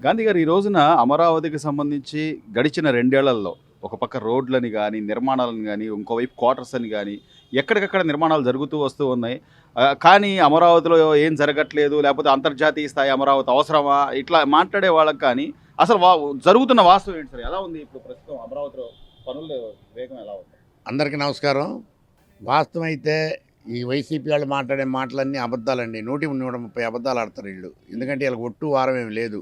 గాంధీ గారు ఈ రోజున అమరావతికి సంబంధించి గడిచిన 2 ఏళ్లలో ఒక పక్క రోడ్లని గాని, నిర్మాణాలను గాని, ఇంకోవైపు క్వార్టర్స్ అని గాని, ఎక్కడికక్కడ నిర్మాణాలు జరుగుతూ వస్తూ ఉన్నాయి. కానీ అమరావతిలో ఏం జరగట్లేదు, లేకపోతే అంతర్జాతీయ స్థాయి అమరావతి అవసరమా? ఇట్లా మాట్లాడే వాళ్ళకి కానీ అసలు జరుగుతున్న వాస్తవం ఏంటి సార్? ఎలా ఉంది ఇప్పుడు ప్రస్తుతం అమరావతిలో పనుల వేగం ఎలా ఉంది? అందరికీ నమస్కారం. వాస్తవం అయితే ఈ వైసీపీ వాళ్ళు మాట్లాడే మాటలన్నీ అబద్ధాలండి. 130 అబద్ధాలు ఆడతారు వీళ్ళు. ఎందుకంటే వీళ్ళకి ఒట్టు వారం ఏమి లేదు.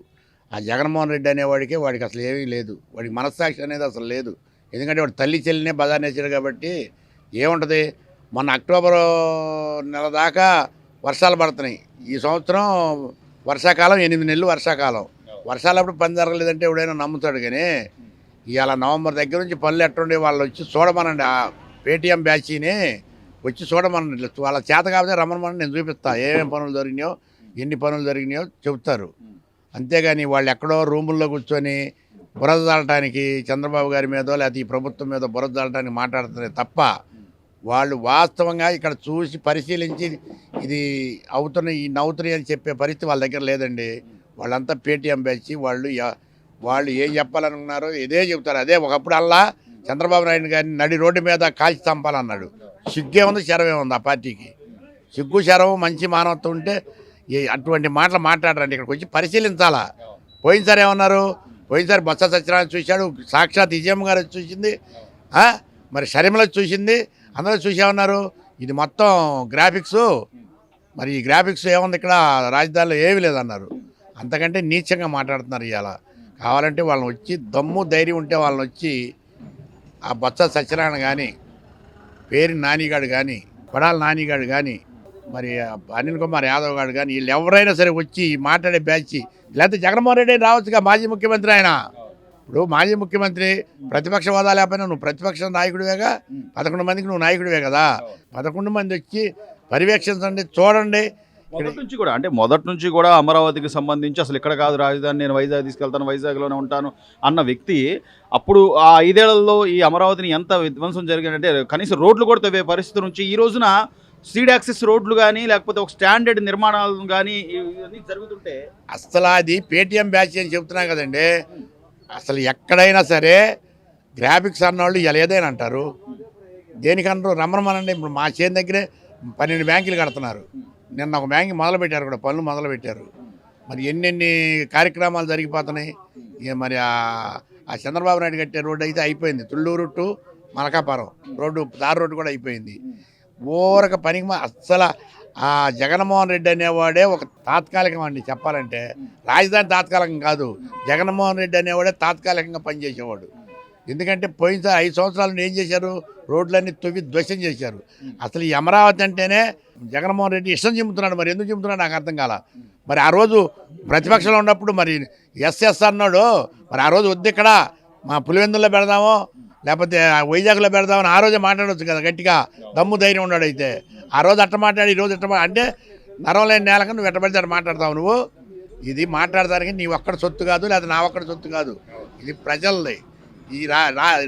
ఆ జగన్మోహన్ రెడ్డి అనేవాడికి వాడికి అసలు ఏమీ లేదు. వాడికి మనస్సాక్షి అనేది అసలు లేదు. ఎందుకంటే వాడు తల్లి చెల్లినే బదానేసాడు కాబట్టి ఏముంటుంది. మొన్న అక్టోబర్ నెల దాకా వర్షాలు పడుతున్నాయి. ఈ సంవత్సరం వర్షాకాలం 8 నెలలు వర్షాకాలం. వర్షాలప్పుడు పని జరగలేదంటే ఎవడైనా నమ్ముతాడు. కానీ ఇవాళ నవంబర్ దగ్గర నుంచి పనులు ఎట్టుండే వాళ్ళు వచ్చి చూడమనండి. ఆ పేటీఎం బ్యాచీని వచ్చి చూడమనండి. వాళ్ళ చేత కాబట్టి రమ్మనమని నేను చూపిస్తా. ఏమేమి పనులు జరిగినాయో, ఎన్ని పనులు జరిగినాయో చెబుతారు. అంతేగాని వాళ్ళు ఎక్కడో రూముల్లో కూర్చొని బురద చల్లటానికి చంద్రబాబు గారి మీదో లేకపోతే ఈ ప్రభుత్వం మీద బురద చల్లటానికి మాట్లాడుతున్నారు తప్ప వాళ్ళు వాస్తవంగా ఇక్కడ చూసి పరిశీలించి ఇది అవుతున్నాయి, ఈ నవ్వుతున్నాయి అని చెప్పే పరిస్థితి వాళ్ళ దగ్గర లేదండి. వాళ్ళంతా పేటీఎం బ్యాచ్. వాళ్ళు ఏం చెప్పాలనుకున్నారో ఇదే చెబుతారు. అదే ఒకప్పుడు అల్లా చంద్రబాబు నాయుడు గారిని నడి రోడ్డు మీద కాల్చి చంపాలన్నాడు. సిగ్గే ఉంది, శరమే ఉంది ఆ పార్టీకి. సిగ్గు శరవు మంచి మానవత్వం ఉంటే అటువంటి మాటలు మాట్లాడరండి. ఇక్కడికి వచ్చి పరిశీలించాలా. పోయినసారి ఏమన్నారు? పోయినసారి బొత్స సత్యనారాయణ చూశాడు, సాక్షాత్ విజయమ్మ గారు చూసింది, మరి షర్మిల చూసింది, అందరూ చూసేమన్నారు. ఇది మొత్తం గ్రాఫిక్స్. మరి ఈ గ్రాఫిక్స్ ఏముంది ఇక్కడ రాజధానిలో ఏమీ లేదన్నారు. అంతకంటే నీచంగా మాట్లాడుతున్నారు ఇవాళ. కావాలంటే వాళ్ళని వచ్చి దమ్ము ధైర్యం ఉంటే వాళ్ళని వచ్చి ఆ బొత్స సత్యనారాయణ కానీ, పేరు నానిగాడు కానీ, కొడాల నానిగాడు కానీ, మరి అనిల్ కుమార్ యాదవ్ గారు కానీ వీళ్ళు ఎవరైనా సరే వచ్చి మాట్లాడే బ్యాచ్. లేకపోతే జగన్మోహన్ రెడ్డి రావచ్చుగా, మాజీ ముఖ్యమంత్రి ఆయన. ఇప్పుడు మాజీ ముఖ్యమంత్రి ప్రతిపక్ష హోదా లేకపోయినా నువ్వు ప్రతిపక్ష నాయకుడివేగా. 11 మందికి నువ్వు నాయకుడివే కదా. 11 మంది వచ్చి పర్యవేక్షించండి, చూడండి. మొదటి నుంచి కూడా అమరావతికి సంబంధించి అసలు ఇక్కడ కాదు రాజధాని, నేను వైజాగ్ తీసుకెళ్తాను, వైజాగ్లోనే ఉంటాను అన్న వ్యక్తి అప్పుడు ఆ 5 ఏళ్లలో ఈ అమరావతిని ఎంత విధ్వంసం జరిగిందంటే కనీసం రోడ్లు కూడా తవ్వే పరిస్థితి నుంచి ఈ రోజున స్ట్రీట్ యాక్సెస్ రోడ్లు కానీ లేకపోతే ఒక స్టాండర్డ్ నిర్మాణాలు కానీ ఇవన్నీ జరుగుతుంటే అసలు అది పేటీఎం బ్యాచ్ అని చెప్తున్నాం కదండి. అసలు ఎక్కడైనా సరే గ్రాఫిక్స్ అన్నవాళ్ళు ఇలా ఏదైనా అంటారు. దేనికన్నారు రమ్మనమనండి. ఇప్పుడు మా చేతి దగ్గరే 12 బ్యాంకులు కడుతున్నారు. నిన్న ఒక బ్యాంక్ మొదలుపెట్టారు కూడా, పనులు మొదలుపెట్టారు. మరి ఎన్నెన్ని కార్యక్రమాలు జరిగిపోతున్నాయి. మరి ఆ చంద్రబాబు నాయుడు కట్టే రోడ్డు అయితే అయిపోయింది. Thullur to Malakapuram road, tar road కూడా అయిపోయింది. ఊరక పనికి అస్సలు ఆ జగన్మోహన్ రెడ్డి అనేవాడే ఒక తాత్కాలికం అండి చెప్పాలంటే. రాజధాని తాత్కాలికం కాదు, జగన్మోహన్ రెడ్డి అనేవాడే తాత్కాలికంగా పనిచేసేవాడు. ఎందుకంటే పోయినసారి 5 సంవత్సరాలు ఏం చేశారు? రోడ్లన్నీ తవ్వి ధ్వసం చేశారు. అసలు ఈ అమరావతి అంటేనే జగన్మోహన్ రెడ్డి ఇష్టం చెబుతున్నాడు. మరి ఎందుకు చెబుతున్నాడు నాకు అర్థం కాల. మరి ఆ రోజు ప్రతిపక్షంలో ఉన్నప్పుడు మరి ఎస్ఎస్ అన్నాడు. మరి ఆ రోజు వద్దు ఇక్కడ మా పులివెందుల్లో పెడదామో లేకపోతే వైజాగ్లో పెడదామని ఆ రోజే మాట్లాడవచ్చు కదా గట్టిగా, దమ్ము ధైర్యం ఉన్నాడు. అయితే ఆ రోజు అట్ట మాట్లాడి ఈ రోజు ఎట్ట అంటే నరం లేని నేలక నువ్వు ఎట్టబడితే అట్ట మాట్లాడతావు నువ్వు. ఇది మాట్లాడడానికి నీ ఒక్కడి సొత్తు కాదు, లేదా నా ఒక్కడి సొత్తు కాదు. ఇది ప్రజలది. ఈ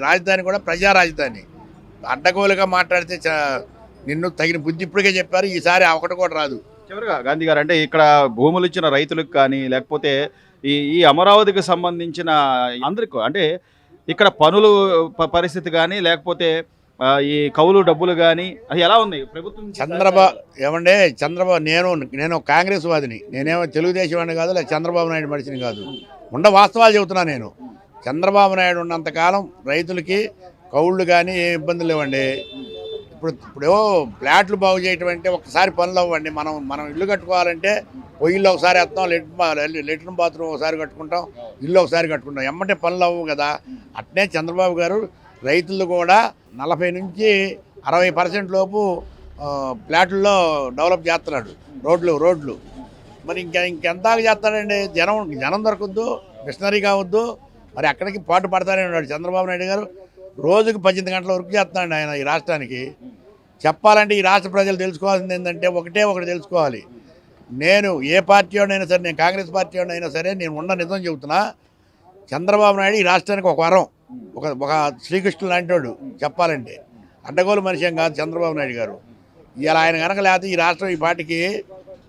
రాజధాని కూడా ప్రజా రాజధాని. అడ్డగోలుగా మాట్లాడితే నిన్ను తగిన బుద్ధి ఇప్పటికే చెప్పారు. ఈసారి ఒకటి కూడా రాదు. చివరిగా గాంధీ గారు, అంటే ఇక్కడ భూములు ఇచ్చిన రైతులకు కానీ లేకపోతే ఈ అమరావతికి సంబంధించిన అందరికీ అంటే ఇక్కడ పనులు పరిస్థితి కానీ లేకపోతే ఈ కౌలు డబ్బులు కానీ అది ఎలా ఉంది ప్రభుత్వం? చంద్రబాబు నేను కాంగ్రెస్ వాదిని. నేనేమో తెలుగుదేశం వాడిని కాదు, లేదా చంద్రబాబు నాయుడు మనిషిని కాదు. వాస్తవాలు చెబుతున్నా నేను. చంద్రబాబు నాయుడు ఉన్నంతకాలం రైతులకి కౌళ్ళు కానీ ఏ ఇబ్బందులు లేవండి. ఇప్పుడు ఫ్లాట్లు బాగు చేయటం అంటే ఒకసారి పనులు అవ్వండి. మనం ఇల్లు కట్టుకోవాలంటే పొయ్యిల్లో ఒకసారి వేస్తాం, లెట్రిన్ బాత్రూమ్ ఒకసారి కట్టుకుంటాం, ఇల్లు ఒకసారి కట్టుకుంటాం. ఎమ్మటే పనులు అవ్వవు కదా. అట్నే చంద్రబాబు గారు రైతులు కూడా 40 నుంచి 60% లోపు ఫ్లాట్లలో డెవలప్ చేస్తున్నాడు. రోడ్లు మరి ఇంకెంత చేస్తాడండి? జనం దొరకద్దు, మిషనరీ కావద్దు. మరి అక్కడికి పాటు పడతానే ఉన్నాడు చంద్రబాబు నాయుడు గారు. రోజుకి 18 గంటల వరకు చేస్తున్నాడు ఆయన ఈ రాష్ట్రానికి. చెప్పాలంటే ఈ రాష్ట్ర ప్రజలు తెలుసుకోవాల్సింది ఏంటంటే ఒకటి తెలుసుకోవాలి. నేను ఏ పార్టీ వాడినైనా సరే, నేను కాంగ్రెస్ పార్టీ వాడినైనా సరే, నేను ఉన్న నిజం చెబుతున్నా. చంద్రబాబు నాయుడు ఈ రాష్ట్రానికి ఒక వరం, ఒక శ్రీకృష్ణుడు లాంటి వాడు చెప్పాలంటే. అడ్డగోలు మనిషి ఏం కాదు చంద్రబాబు నాయుడు గారు. ఇలా ఆయన కనుక లేకపోతే ఈ రాష్ట్రం ఈ పార్టీకి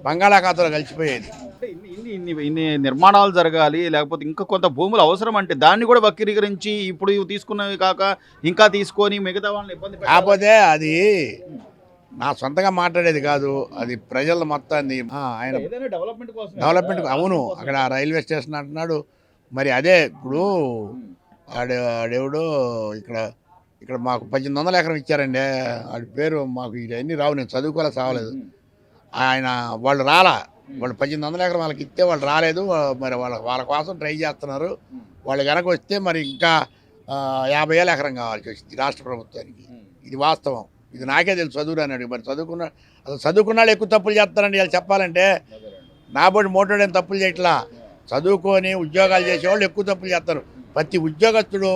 బంగాళాఖాతంలో కలిసిపోయేది. ఇన్ని నిర్మాణాలు జరగాలి, లేకపోతే ఇంకా కొంత భూములు అవసరం అంటే దాన్ని కూడా వక్రీకరించి ఇప్పుడు ఇవి తీసుకున్నవి కాక ఇంకా తీసుకొని మిగతా వాళ్ళని ఇబ్బంది పెట్టాలి. కాకపోతే అది నా సొంతంగా మాట్లాడేది కాదు, అది ప్రజల మొత్తాన్ని ఆయన ఏదైనా డెవలప్మెంట్ కోసం డెవలప్మెంట్ అవును. అక్కడ రైల్వే స్టేషన్ అంటున్నాడు, మరి అదే ఇప్పుడు ఆడెవడో ఇక్కడ మాకు 1800 ఎకరం ఇచ్చారండి. ఆడి పేరు మాకు ఇవన్నీ రావు, నేను చదువుకోలే సావలేదు. ఆయన వాళ్ళు వాళ్ళు 1800 ఎకరం వాళ్ళకి ఇస్తే వాళ్ళు రాలేదు. మరి వాళ్ళ కోసం ట్రై చేస్తున్నారు. వాళ్ళు కనుక వస్తే మరి ఇంకా 50,000 ఎకరం కావాల్సి వచ్చింది రాష్ట్ర ప్రభుత్వానికి. ఇది వాస్తవం, ఇది నాకే తెలుసు. చదువురానాడు మరి చదువుకున్న వాళ్ళు ఎక్కువ తప్పులు చేస్తారండి. వాళ్ళు చెప్పాలంటే నా బోటి మోటోడేం తప్పులు చేయట్లా, చదువుకొని ఉద్యోగాలు చేసేవాళ్ళు ఎక్కువ తప్పులు చేస్తారు. ప్రతి ఉద్యోగస్తుడు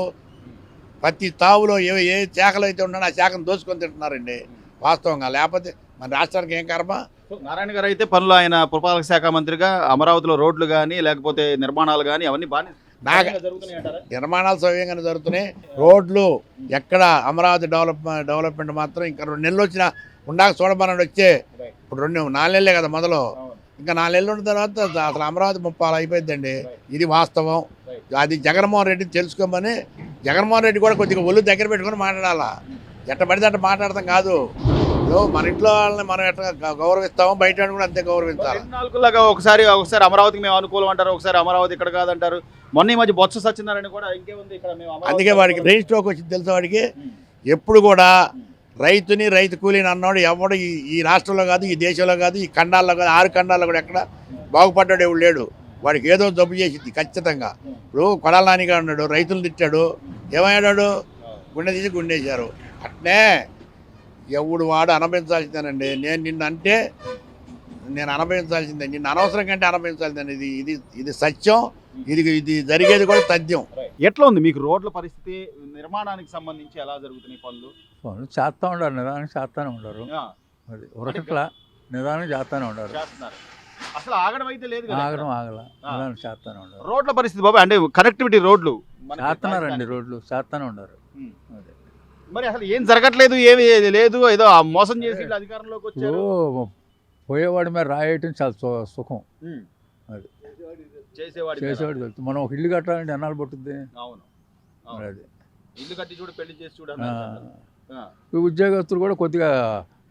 ప్రతి తావులో ఏ శాఖలు అయితే ఉన్నాడో ఆ శాఖను దోచుకొని తింటున్నారండి వాస్తవంగా. లేకపోతే మన రాష్ట్రానికి ఏం కర్మ. నారాయణ గారు అయితే పనులు ఆయన పురపాలక శాఖ మంత్రిగా అమరావతిలో రోడ్లు కానీ లేకపోతే నిర్మాణాలు కానీ అవన్నీ బాగా జరుగుతున్నాయి అంటారా? నిర్మాణాలు సవ్యంగానే జరుగుతున్నాయి. రోడ్లు ఎక్కడ అమరావతి డెవలప్మెంట్ మాత్రం ఇంకా 2 నెలలు వచ్చినా ఉండాక చూడమన్నాడు. వచ్చే ఇప్పుడు 4 నెలలే కదా మొదలు, ఇంకా 4 నెలలు ఉన్న తర్వాత అసలు అమరావతి 30 అయిపోయిందండి. ఇది వాస్తవం. అది జగన్మోహన్ రెడ్డిని తెలుసుకోమని, జగన్మోహన్ రెడ్డి కూడా కొద్దిగా ఒళ్ళు దగ్గర పెట్టుకొని మాట్లాడాలా. ఎట్ట పడితే అట్ట మాట్లాడతాం కాదు. మన ఇంట్లో వాళ్ళని మనం ఎట్లా గౌరవిస్తామో బయట కూడా అంతే గౌరవించాలి. 4 ఒకసారి అమరావతికి మేము అనుకూలం అంటారు, ఒకసారి అమరావతి ఇక్కడ కాదంటారు. మొన్న ఈ మధ్య బొత్స సత్యనారాయణ కూడా ఇంకేముంది ఇక్కడ మేము అందుకే వాడికి బ్రెయిన్ స్ట్రోక్ వచ్చింది తెలుసా వాడికి. ఎప్పుడు కూడా రైతు కూలీని అన్నాడు ఎవడు ఈ రాష్ట్రంలో కాదు, ఈ దేశంలో కాదు, ఈ ఖండాల్లో కాదు, 6 ఖండాల్లో కూడా ఎక్కడ బాగుపడ్డాడు ఎవడు లేడు. వాడికి ఏదో జబ్బు చేసింది ఖచ్చితంగా. ఇప్పుడు కొడాల నానిగా ఉన్నాడు, రైతులు తిట్టాడు, ఏమయ్యాడు, గుండె తీసి గుండేశారు. అట్నే ఎవడు వాడు అనుభవించాల్సిందేనండి. నేను నిన్ను అంటే నేను అనుభవించాల్సిందే, నిన్ను అనవసరం కంటే అనుభవించాల్సిందే. ఇది సత్యం, ఇది జరిగేది కూడా తథ్యం. ఎట్లా ఉంది మీకు రోడ్ల పరిస్థితి, నిర్మాణానికి సంబంధించి ఎలా జరుగుతున్నాయి పనులు? చేస్తూ ఉండారు, నిదానం చేస్తూనే ఉండరు. అది ఉరకట్లా నిదానం చేస్తూనే ఉండరు. అసలు ఆగడం అయితే లేదు కదా? ఆగడం ఆగల, నిదానం చేస్తూనే ఉండరు. రోడ్ల పరిస్థితి బాబా అంటే కనెక్టివిటీ రోడ్లు చేస్తున్నారండి, రోడ్లు చేస్తూనే ఉండరు. అదే మరి అసలు ఏం జరగట్లేదు, ఏమి లేదు, ఏదో మోసం చేసి అధికారంలోకి వచ్చారు. పోయేవాడి మీద రాయటం చాలా సుఖం. అది చేసేవాడు తెలుసు. మనం ఒక ఇల్లు కట్టాలంటే ఎన్నాళ్ళు పట్టుద్ది. అవును, అది ఇల్లు కట్టి చూడు, పెళ్లి చేసి చూడ. ఈ ఉద్యోగస్తులు కూడా కొద్దిగా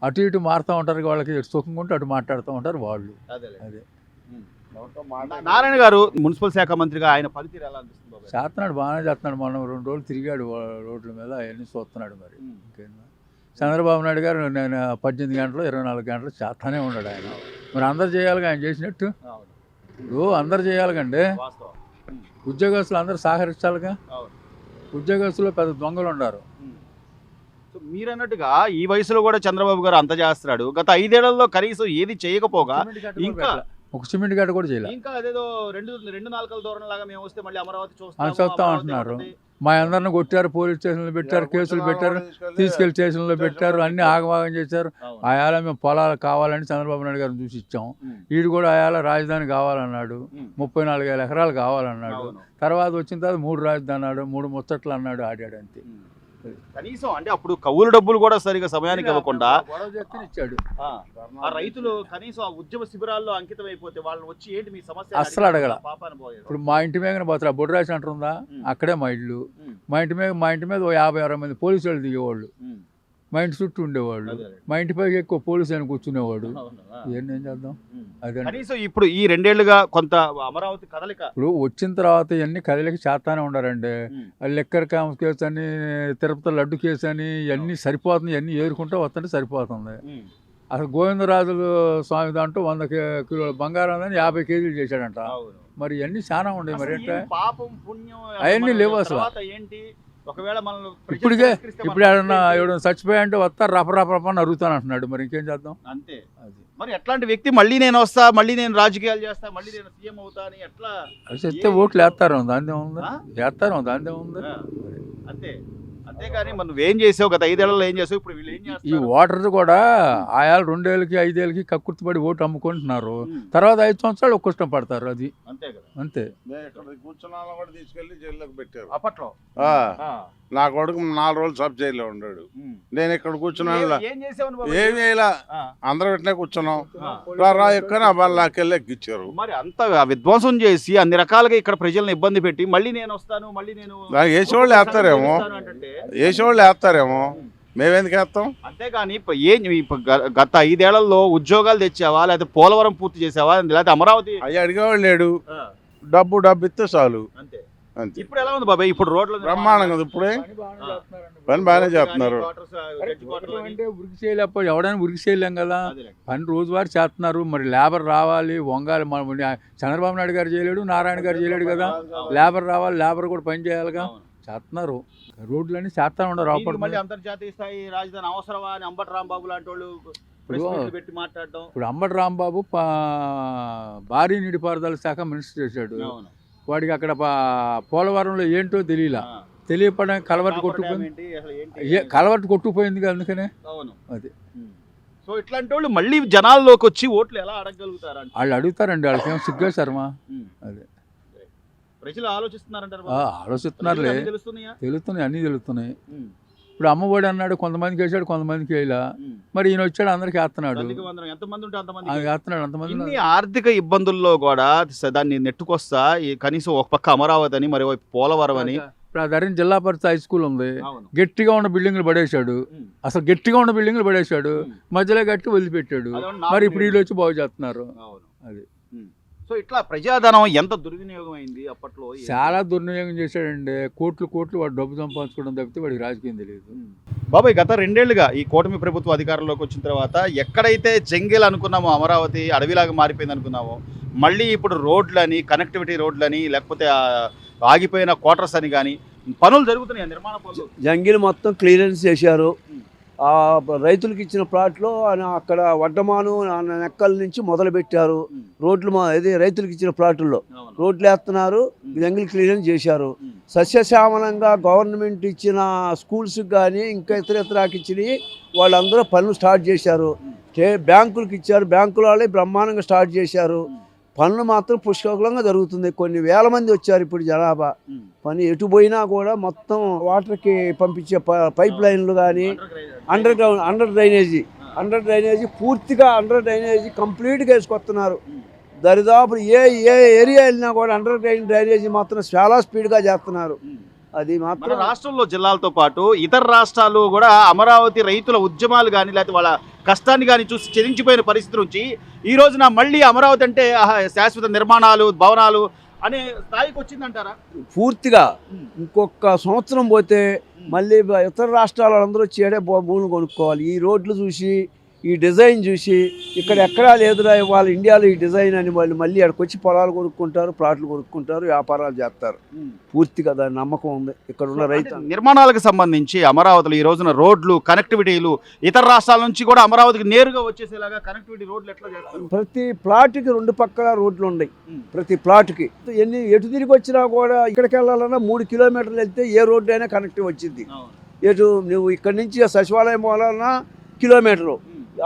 అటు ఇటు మారుతూ ఉంటారు. వాళ్ళకి సుఖంగా ఉంటే అటు మాట్లాడుతూ ఉంటారు వాళ్ళు. అదే నారాయణ గారు మున్సిపల్ శాఖ మంత్రిగా ఆయన పనితీరు ఎలా అనిపిస్తుంది? చేస్తున్నాడు, బాగానే చేస్తున్నాడు. మనం 2 రోజులు తిరిగాడు రోడ్ల మీద, అవన్నీ చూస్తున్నాడు. మరి ఇంకేందా చంద్రబాబు నాయుడు గారు నేను 18 గంటలు 24 గంటలు చేస్తానే ఉన్నాడు ఆయన. మరి అందరు చేయాలిగా ఆయన చేసినట్టు. ఇప్పుడు అందరు చేయాలి కండి, ఉద్యోగస్తులు అందరూ సహకరించాలిగా. ఉద్యోగస్తులు పెద్ద దొంగలు ఉన్నారు. మీరు అన్నట్టుగా ఈ వయసులో కూడా చంద్రబాబు గారు అంత చేస్తున్నాడు. గత 5 ఏళ్లలో కనీసం ఏది చేయకపోగా ఇంకా ఒక సిమెంట్ గడ్డ కూడా చేయలేదు. ఇంకా అదేదో రెండు నాలుకల దూరం లాగా మేము వస్తే మళ్ళీ అమరావతి చూస్తా ఉంటున్నారు. మా అందరిని కొట్టారు, పోలీస్ స్టేషన్లో పెట్టారు, కేసులు పెట్టారు, తీసుకెళ్లి స్టేషన్లో పెట్టారు, అన్ని ఆగమాగం చేశారు. ఆయాల మేము పొలాలు కావాలని చంద్రబాబు నాయుడు గారిని చూసి ఇచ్చాం. వీడు కూడా ఆయాల రాజధాని కావాలన్నాడు, 34,000 ఎకరాలు కావాలన్నాడు. తర్వాత వచ్చిన తర్వాత 3 రాజధాని అన్నాడు, 3 ముచ్చట్లు అన్నాడు, ఆడాడు అంతే. కనీసం అంటే అప్పుడు కవులు డబ్బులు కూడా సరిగా సమయానికి ఇవ్వకుండా ఇచ్చాడు. ఆ రైతులు కనీసం ఆ ఉద్యమ శిబిరాల్లో అంకితం అయిపోతే వాళ్ళని వచ్చి ఏంటి మీ సమస్య అస్సలు అడగల. ఇప్పుడు మా ఇంటి మీద పోతారు, బొడ్రాజు సెంటర్ ఉందా, అక్కడే మా ఇల్లు. మా ఇంటి మీద 50-60 మంది పోలీసు వాళ్ళు దిగేవాళ్ళు, మా ఇంటి చుట్టూ ఉండేవాళ్ళు. మా ఇంటి పైకి ఎక్కువ పోలీసు ఆయన కూర్చునేవాడు. ఏం చేద్దాం. అదే కనీసం ఇప్పుడు ఈ 2 ఏళ్లుగా కొంత అమరావతి కదలిక ఇప్పుడు వచ్చిన తర్వాత ఇవన్నీ కదలిక చేస్తానే ఉండారండి. లెక్కర్ కామ కేసు అని, తిరుపతి లడ్డు కేసు అని, ఇవన్నీ సరిపోతుంది. ఇవన్నీ ఏరుకుంటూ వస్తుంటే సరిపోతుంది. అసలు గోవిందరాజులు స్వామి దాంట్లో 100 కిలోల బంగారం అని 50 కేజీలు చేశాడంట. మరి ఇవన్నీ చాలా ఉండేవి. మరి అంటే అవన్నీ లేవు అసలు. ఒకవేళ మనం ఇప్పుడు ఎవడన్నా చచ్చిపోయాయంటే వస్తా రపరప అని అరుగుతాను అంటున్నాడు. మరి ఇంకేం చేద్దాం. అంతే. అది మరి ఎట్లాంటి వ్యక్తి మళ్ళీ నేను వస్తా, మళ్ళీ నేను రాజకీయాలు చేస్తా, మళ్ళీ నేను సీఎం అవుతా అని ఎట్లా చెప్తే ఓట్లు వేస్తారు, దాందే ఉంది. వేస్తారు, దాందే ఉంది. అంతే. అంతేగాని మనం నువ్వేం చేసావు గత 5 ఏళ్లలో ఏం చేసావు ఇప్పుడు వీళ్ళు ఏం ఈ చేస్తారు ఓటర్లు కూడా ఆయాలు 2 ఏళ్ళకి 5 ఏళ్ళకి కక్కుర్తిపడి ఓటు అమ్ముకుంటున్నారు. తర్వాత 5 సంవత్సరాలు ఒక్క ఇష్టం పడతారు. అది అంతే కదా అంతే. కూర్చున్నాను కూడా తీసుకెళ్లి జైల్లోకి పెట్టారు. అప్పట్లో నా కొడుకు 4 రోజులు సబ్ జైల్లో ఉన్నాడు. నేను ఇక్కడ కూర్చున్నాను, ఏం చేసావు బాబు? ఏం చేయాల, అందరం ఇట్లా కూర్చున్నాం. రా ఎక్కువ నా బాగా లాకెళ్ళి ఎక్కిచ్చారు. మరి అంత విధ్వంసం చేసి అన్ని రకాలుగా ఇక్కడ ప్రజలను ఇబ్బంది పెట్టి మళ్ళీ నేను వస్తాను మళ్ళీ నేను వేసేవాళ్ళు వేస్తారేమో, వేసేవాళ్ళు వేస్తారేమో, మేమెందుకు వేస్తాం? అంతేగాని గత 5 ఏళ్లలో ఉద్యోగాలు తెచ్చావా, లేకపోతే పోలవరం పూర్తి చేసావా, లేకపోతే అమరావతి అవి అడిగేవాళ్ళు లేడు. డబ్బు ఇస్తే చాలు, అంతే. అంతే. ఇప్పుడు ఎలా ఉంది బాబాయ్? ఇప్పుడు రోడ్లు బ్రహ్మాండంగా ఉంది. ఇప్పుడే పని బాగానే చేస్తున్నారు. అంటే ఉరికి చేయలేకపోయి ఎవడైనా ఉరికి చేయలేం కదా. పని రోజువారీ చేస్తున్నారు. మరి లేబర్ రావాలి, వంగాలి. చంద్రబాబు నాయుడు గారు చేయలేడు, నారాయణ గారు చేయలేడు కదా. లేబర్ రావాలి, లేబర్ కూడా పని చేయాలిగా. చేస్తున్నారు. రోడ్లన్నీ చేస్తా ఉండరు. మళ్ళీ అంతర్జాతీయ స్థాయి రాజధాని అవసరమా అని అంబటి రాంబాబు లాంటి వాళ్ళు పెట్టి మాట్లాడడం. ఇప్పుడు అంబటి రాంబాబు భారీ నీటిపారుదల శాఖ మినిస్టర్ చేశాడు. వాడికి అక్కడ పోలవరంలో ఏంటో తెలియపడం కలవట్టు కొట్టుకుపోయింది కదా, అందుకనే. అది సో ఇట్లాంటి వాళ్ళు మళ్ళీ జనాల్లోకి వచ్చి ఓట్లు ఎలా అడగగలుగుతారు? వాళ్ళు అడుగుతారండి. వాళ్ళకి ఏం సిగ్గేశారమ్మా. అదే ప్రజలు ఆలోచిస్తున్నారంటారు. ఆలోచిస్తున్నారులే, తెలుస్తున్నాయి, అన్నీ తెలుస్తున్నాయి. ఇప్పుడు అమ్మఒడి అన్నాడు, కొంతమందికి వేసాడు, కొంతమందికి వేయలా. మరి ఈయన వచ్చాడు, అందరికి వేస్తున్నాడు. అంతమంది ఆర్థిక ఇబ్బందుల్లో కూడా దాన్ని నెట్టుకొస్తా కనీసం ఒక పక్క అమరావతి అని, మరి పోలవరం అని. ఇప్పుడు ధరణి జిల్లా పరిషత్ హై స్కూల్ ఉంది. గట్టిగా ఉన్న బిల్డింగ్లు పడేశాడు. అసలు గట్టిగా ఉన్న బిల్డింగ్లు పడేశాడు, మధ్యలో గట్టి వదిలిపెట్టాడు. మరి ఇప్పుడు వీళ్ళు వచ్చి బాగు చేస్తున్నారు. అది. సో ఇట్లా ప్రజాధనం ఎంత దుర్వినియోగం అయింది అప్పట్లో. చాలా దుర్వినియోగం చేశాడండి. కోట్లు వాడు డబ్బు సంపాదించుకోవడం తప్పితే వాడికి రాజకీయం తెలియదు. బాబాయ్, గత 2 ఏళ్లుగా ఈ కూటమి ప్రభుత్వం అధికారంలోకి వచ్చిన తర్వాత ఎక్కడైతే జంగిల్ అనుకున్నామో, అమరావతి అడవిలాగా మారిపోయింది అనుకున్నామో, మళ్ళీ ఇప్పుడు రోడ్లని, కనెక్టివిటీ రోడ్లని, లేకపోతే ఆగిపోయిన క్వార్టర్స్ అని కానీ పనులు జరుగుతున్నాయి. నిర్మాణ పనులు జంగిల్ మొత్తం క్లియరెన్స్ చేశారు. రైతులకు ఇచ్చిన ప్లాట్లో అక్కడ వడ్డమాను నెక్కల నుంచి మొదలు పెట్టారు. రోడ్లు ఇది రైతులకు ఇచ్చిన ప్లాట్ల్లో రోడ్లు వేస్తున్నారు. జంగిల్ క్లియరెన్స్ చేశారు. సస్యశ్యామలంగా గవర్నమెంట్ ఇచ్చిన స్కూల్స్కి కానీ ఇంకా ఇతరాకి ఇచ్చినవి వాళ్ళందరూ పనులు స్టార్ట్ చేశారు. బ్యాంకులకు ఇచ్చారు, బ్యాంకుల వాళ్ళే బ్రహ్మాండంగా స్టార్ట్ చేశారు. పనులు మాత్రం పుష్కలంగా జరుగుతుంది. కొన్ని వేల మంది వచ్చారు ఇప్పుడు జనాభా. పని ఎటు పోయినా కూడా మొత్తం వాటర్కి పంపించే పైప్ లైన్లు కానీ, అండర్ డ్రైనేజీ పూర్తిగా కంప్లీట్గా వేసుకొస్తున్నారు. దరిదాపు ఏ ఏరియా వెళ్ళినా కూడా అండర్ డ్రైనేజీ మాత్రం చాలా స్పీడ్గా చేస్తున్నారు. అది మాత్రం రాష్ట్రంలో జిల్లాలతో పాటు ఇతర రాష్ట్రాలు కూడా అమరావతి రైతుల ఉద్యమాలు కానీ, లేకపోతే వాళ్ళ కష్టాన్ని కానీ చూసి చెదించిపోయిన పరిస్థితి నుంచి ఈ రోజున మళ్ళీ అమరావతి అంటే శాశ్వత నిర్మాణాలు, భవనాలు అనే స్థాయికి వచ్చిందంటారా? పూర్తిగా ఇంకొక సంవత్సరం పోతే మళ్ళీ ఇతర రాష్ట్రాల వాళ్ళందరూ వచ్చి ఏడే భూములు కొనుక్కోవాలి. ఈ రోడ్లు చూసి, ఈ డిజైన్ చూసి ఇక్కడ ఎక్కడా లేదురా వాళ్ళ ఇండియాలో ఈ డిజైన్ అని వాళ్ళు మళ్ళీ అక్కడికి వచ్చి పొలాలు కొనుక్కుంటారు, ప్లాట్లు కొనుక్కుంటారు, వ్యాపారాలు చేస్తారు. పూర్తిగా దాని నమ్మకం ఉంది ఇక్కడ ఉన్న రైతు. నిర్మాణాలకు సంబంధించి అమరావతిలో ఈ రోజున రోడ్లు, కనెక్టివిటీలు ఇతర రాష్ట్రాల నుంచి కూడా అమరావతికి నేరుగా వచ్చేసేలాగా కనెక్టివిటీ రోడ్లు ఎట్లా చేస్తారు? ప్రతి ప్లాట్కి 2 పక్కల రోడ్లు ఉన్నాయి. ప్రతి ప్లాట్కి ఎటు తిరిగి వచ్చినా కూడా ఇక్కడికి వెళ్ళాలన్నా 3 కిలోమీటర్లు వెళ్తే ఏ రోడ్డు అయినా కనెక్టివ్ వచ్చింది. ఎటు నువ్వు ఇక్కడి నుంచి సచివాలయం పోవాలన్నా కిలోమీటరు,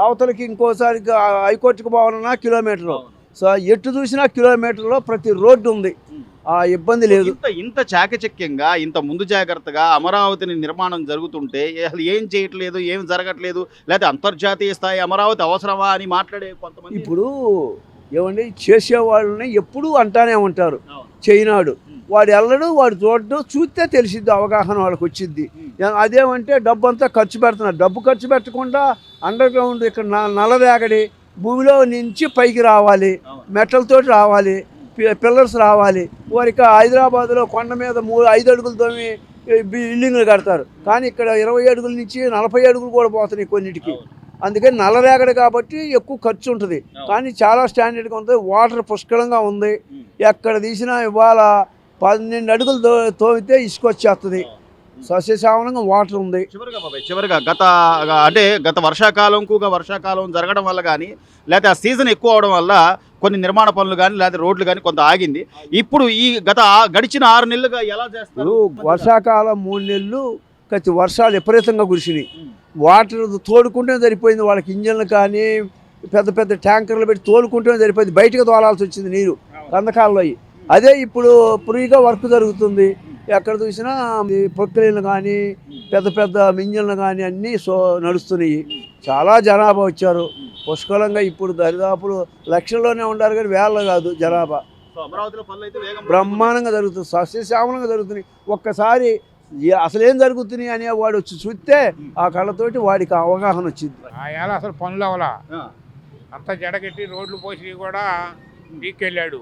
అవతలకి ఇంకోసారి హైకోర్టుకు పోవాలన్నా కిలోమీటరు. సో ఎటు చూసినా కిలోమీటర్లో ప్రతి రోడ్డు ఉంది. ఆ ఇబ్బంది లేదు. ఇంత చాకచక్యంగా, ఇంత ముందు జాగ్రత్తగా అమరావతిని నిర్మాణం జరుగుతుంటే అసలు ఏం చేయట్లేదు, ఏం జరగట్లేదు, లేకపోతే అంతర్జాతీయ స్థాయి అమరావతి అవసరమా అని మాట్లాడే కొంతమంది ఇప్పుడు ఏమండి చేసేవాళ్ళని ఎప్పుడూ అంటానే ఉంటారు. చైనాడు వాడు వెళ్ళడు, వాడు చూడడు, చూస్తే తెలిసిద్ది, అవగాహన వాళ్ళకి వచ్చిద్ది. అదేమంటే డబ్బు అంతా ఖర్చు పెడుతున్నారు. డబ్బు ఖర్చు పెట్టకుండా అండర్ గ్రౌండ్ ఇక్కడ నల్లరేగడి భూమిలో నుంచి పైకి రావాలి, మెటల్తోటి రావాలి, పిల్లర్స్ రావాలి. వారికి హైదరాబాద్లో కొండ మీద 5 అడుగులతో బిల్డింగ్లు కడతారు. కానీ ఇక్కడ 20 అడుగుల నుంచి 40 అడుగులు కూడా పోతున్నాయి కొన్నిటికి. అందుకని నల్లరేగడి కాబట్టి ఎక్కువ ఖర్చు ఉంటుంది. కానీ చాలా స్టాండర్డ్గా ఉంటుంది. వాటర్ పుష్కలంగా ఉంది. ఎక్కడ తీసినా ఇవాళ 12 అడుగులు తోమితే ఇసుక వచ్చేస్తుంది. సస్యశ్యామలంగా వాటర్ ఉంది. చివరిగా గత వర్షాకాలం జరగడం వల్ల కానీ, లేకపోతే ఆ సీజన్ ఎక్కువ అవడం వల్ల కొన్ని నిర్మాణ పనులు కానీ, లేకపోతే రోడ్లు కానీ కొంత ఆగింది. ఇప్పుడు ఈ గడిచిన 6 నెలలుగా ఎలా చేస్తారు? వర్షాకాలం 3 నెలలు కత్తి వర్షాలు విపరీతంగా కురిసినాయి. వాటర్ తోడుకుంటే సరిపోయింది, వాళ్ళకి ఇంజన్లు కానీ పెద్ద పెద్ద ట్యాంకర్లు పెట్టి తోలుకుంటూనే సరిపోయింది, బయటకు తోలాల్సి వచ్చింది నీరు కందకాల్లో. అదే ఇప్పుడు ఫ్రీగా వర్క్ జరుగుతుంది, ఎక్కడ చూసినా ప్రక్రియలు కానీ పెద్ద పెద్ద ఇంజన్లు కానీ అన్నీ నడుస్తున్నాయి. చాలా జనాభా వచ్చారు పుష్కలంగా. ఇప్పుడు దరిదాపులు లక్షల్లోనే ఉండారు కానీ వేళ్ళ కాదు జనాభా. అమరావతిలో పనులు అయితే వేగం బ్రహ్మాండంగా జరుగుతుంది, సస్యశ్యామలంగా జరుగుతున్నాయి. ఒక్కసారి అసలు ఏం జరుగుతున్నాయి అనే వాడు వచ్చి చూస్తే ఆ కళ్ళతోటి వాడికి అవగాహన వచ్చింది. ఆయాల అసలు పనులు అవలా, అంత జడగెట్టి రోడ్లు పోసి కూడా పీకెళ్ళాడు.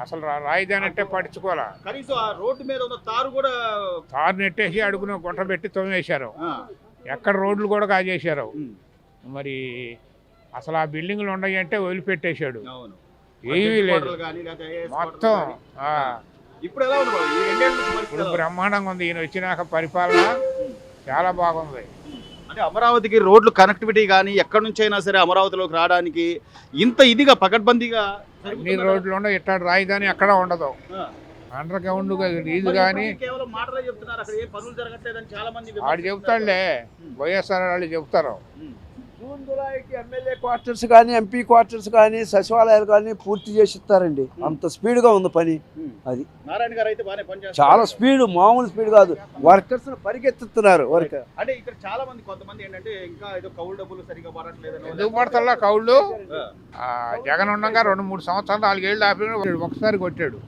అసలు రాజధాని అంటే పడుచుకోవాలా, కనీసం ఆ రోడ్డు మీద ఉన్న తారు కూడా తారు నెట్టేసి అడుగున గుంట పెట్టి తొమ్మేశారు. ఎక్కడ రోడ్లు కూడా కాజేశారు. మరి అసలు ఆ బిల్డింగ్లు ఉన్నాయి అంటే వదిలిపెట్టేశాడు. ఏమీ లేదు మొత్తం. ఇప్పుడు ఎలా ఉంది? ఇప్పుడు బ్రహ్మాండంగా ఉంది. ఈయన వచ్చినాక పరిపాలన చాలా బాగుంది. అంటే అమరావతికి రోడ్లు కనెక్టివిటీ కానీ ఎక్కడి నుంచి అయినా సరే అమరావతిలోకి రావడానికి ఇంత ఇదిగా పకడ్బందీగా అన్ని రోడ్లు ఉండవు, ఇట్టాడు రాజధాని ఎక్కడ ఉండదు. అండర్ గ్రౌండ్ ఇది కానీ కేవలం మాటలే చెప్తున్నారు, అక్కడ ఏ పనులు జరగట్లేదని చాలా మంది వాడు చెప్తాడులే, వైఎస్ఆర్ వాళ్ళు చెప్తారు. జూన్ జూలైకి ఎమ్మెల్యే క్వార్టర్స్ కానీ ఎంపీ క్వార్టర్స్ కానీ సచివాలయాలు కానీ పూర్తి చేసి ఇస్తారండి. అంత స్పీడ్గా ఉంది పని. అది నారాయణ గారు అయితే బాగానే పనిచేస్తారు. చాలా స్పీడ్, మామూలు స్పీడ్ కాదు. వర్కర్స్ పరిగెత్తుతున్నారు. వర్కర్ అంటే ఇక్కడ చాలా మంది కొంతమంది ఏంటంటే ఇంకా ఏదో కౌలు డబ్బులు సరిగా పడట్లేదు. ఎందుకు పడతల్లా కౌళ్ళు? జగన్ ఉండగా 2-3 సంవత్సరాలు 4 ఏళ్ళు ఆపి ఒకసారి కొట్టాడు.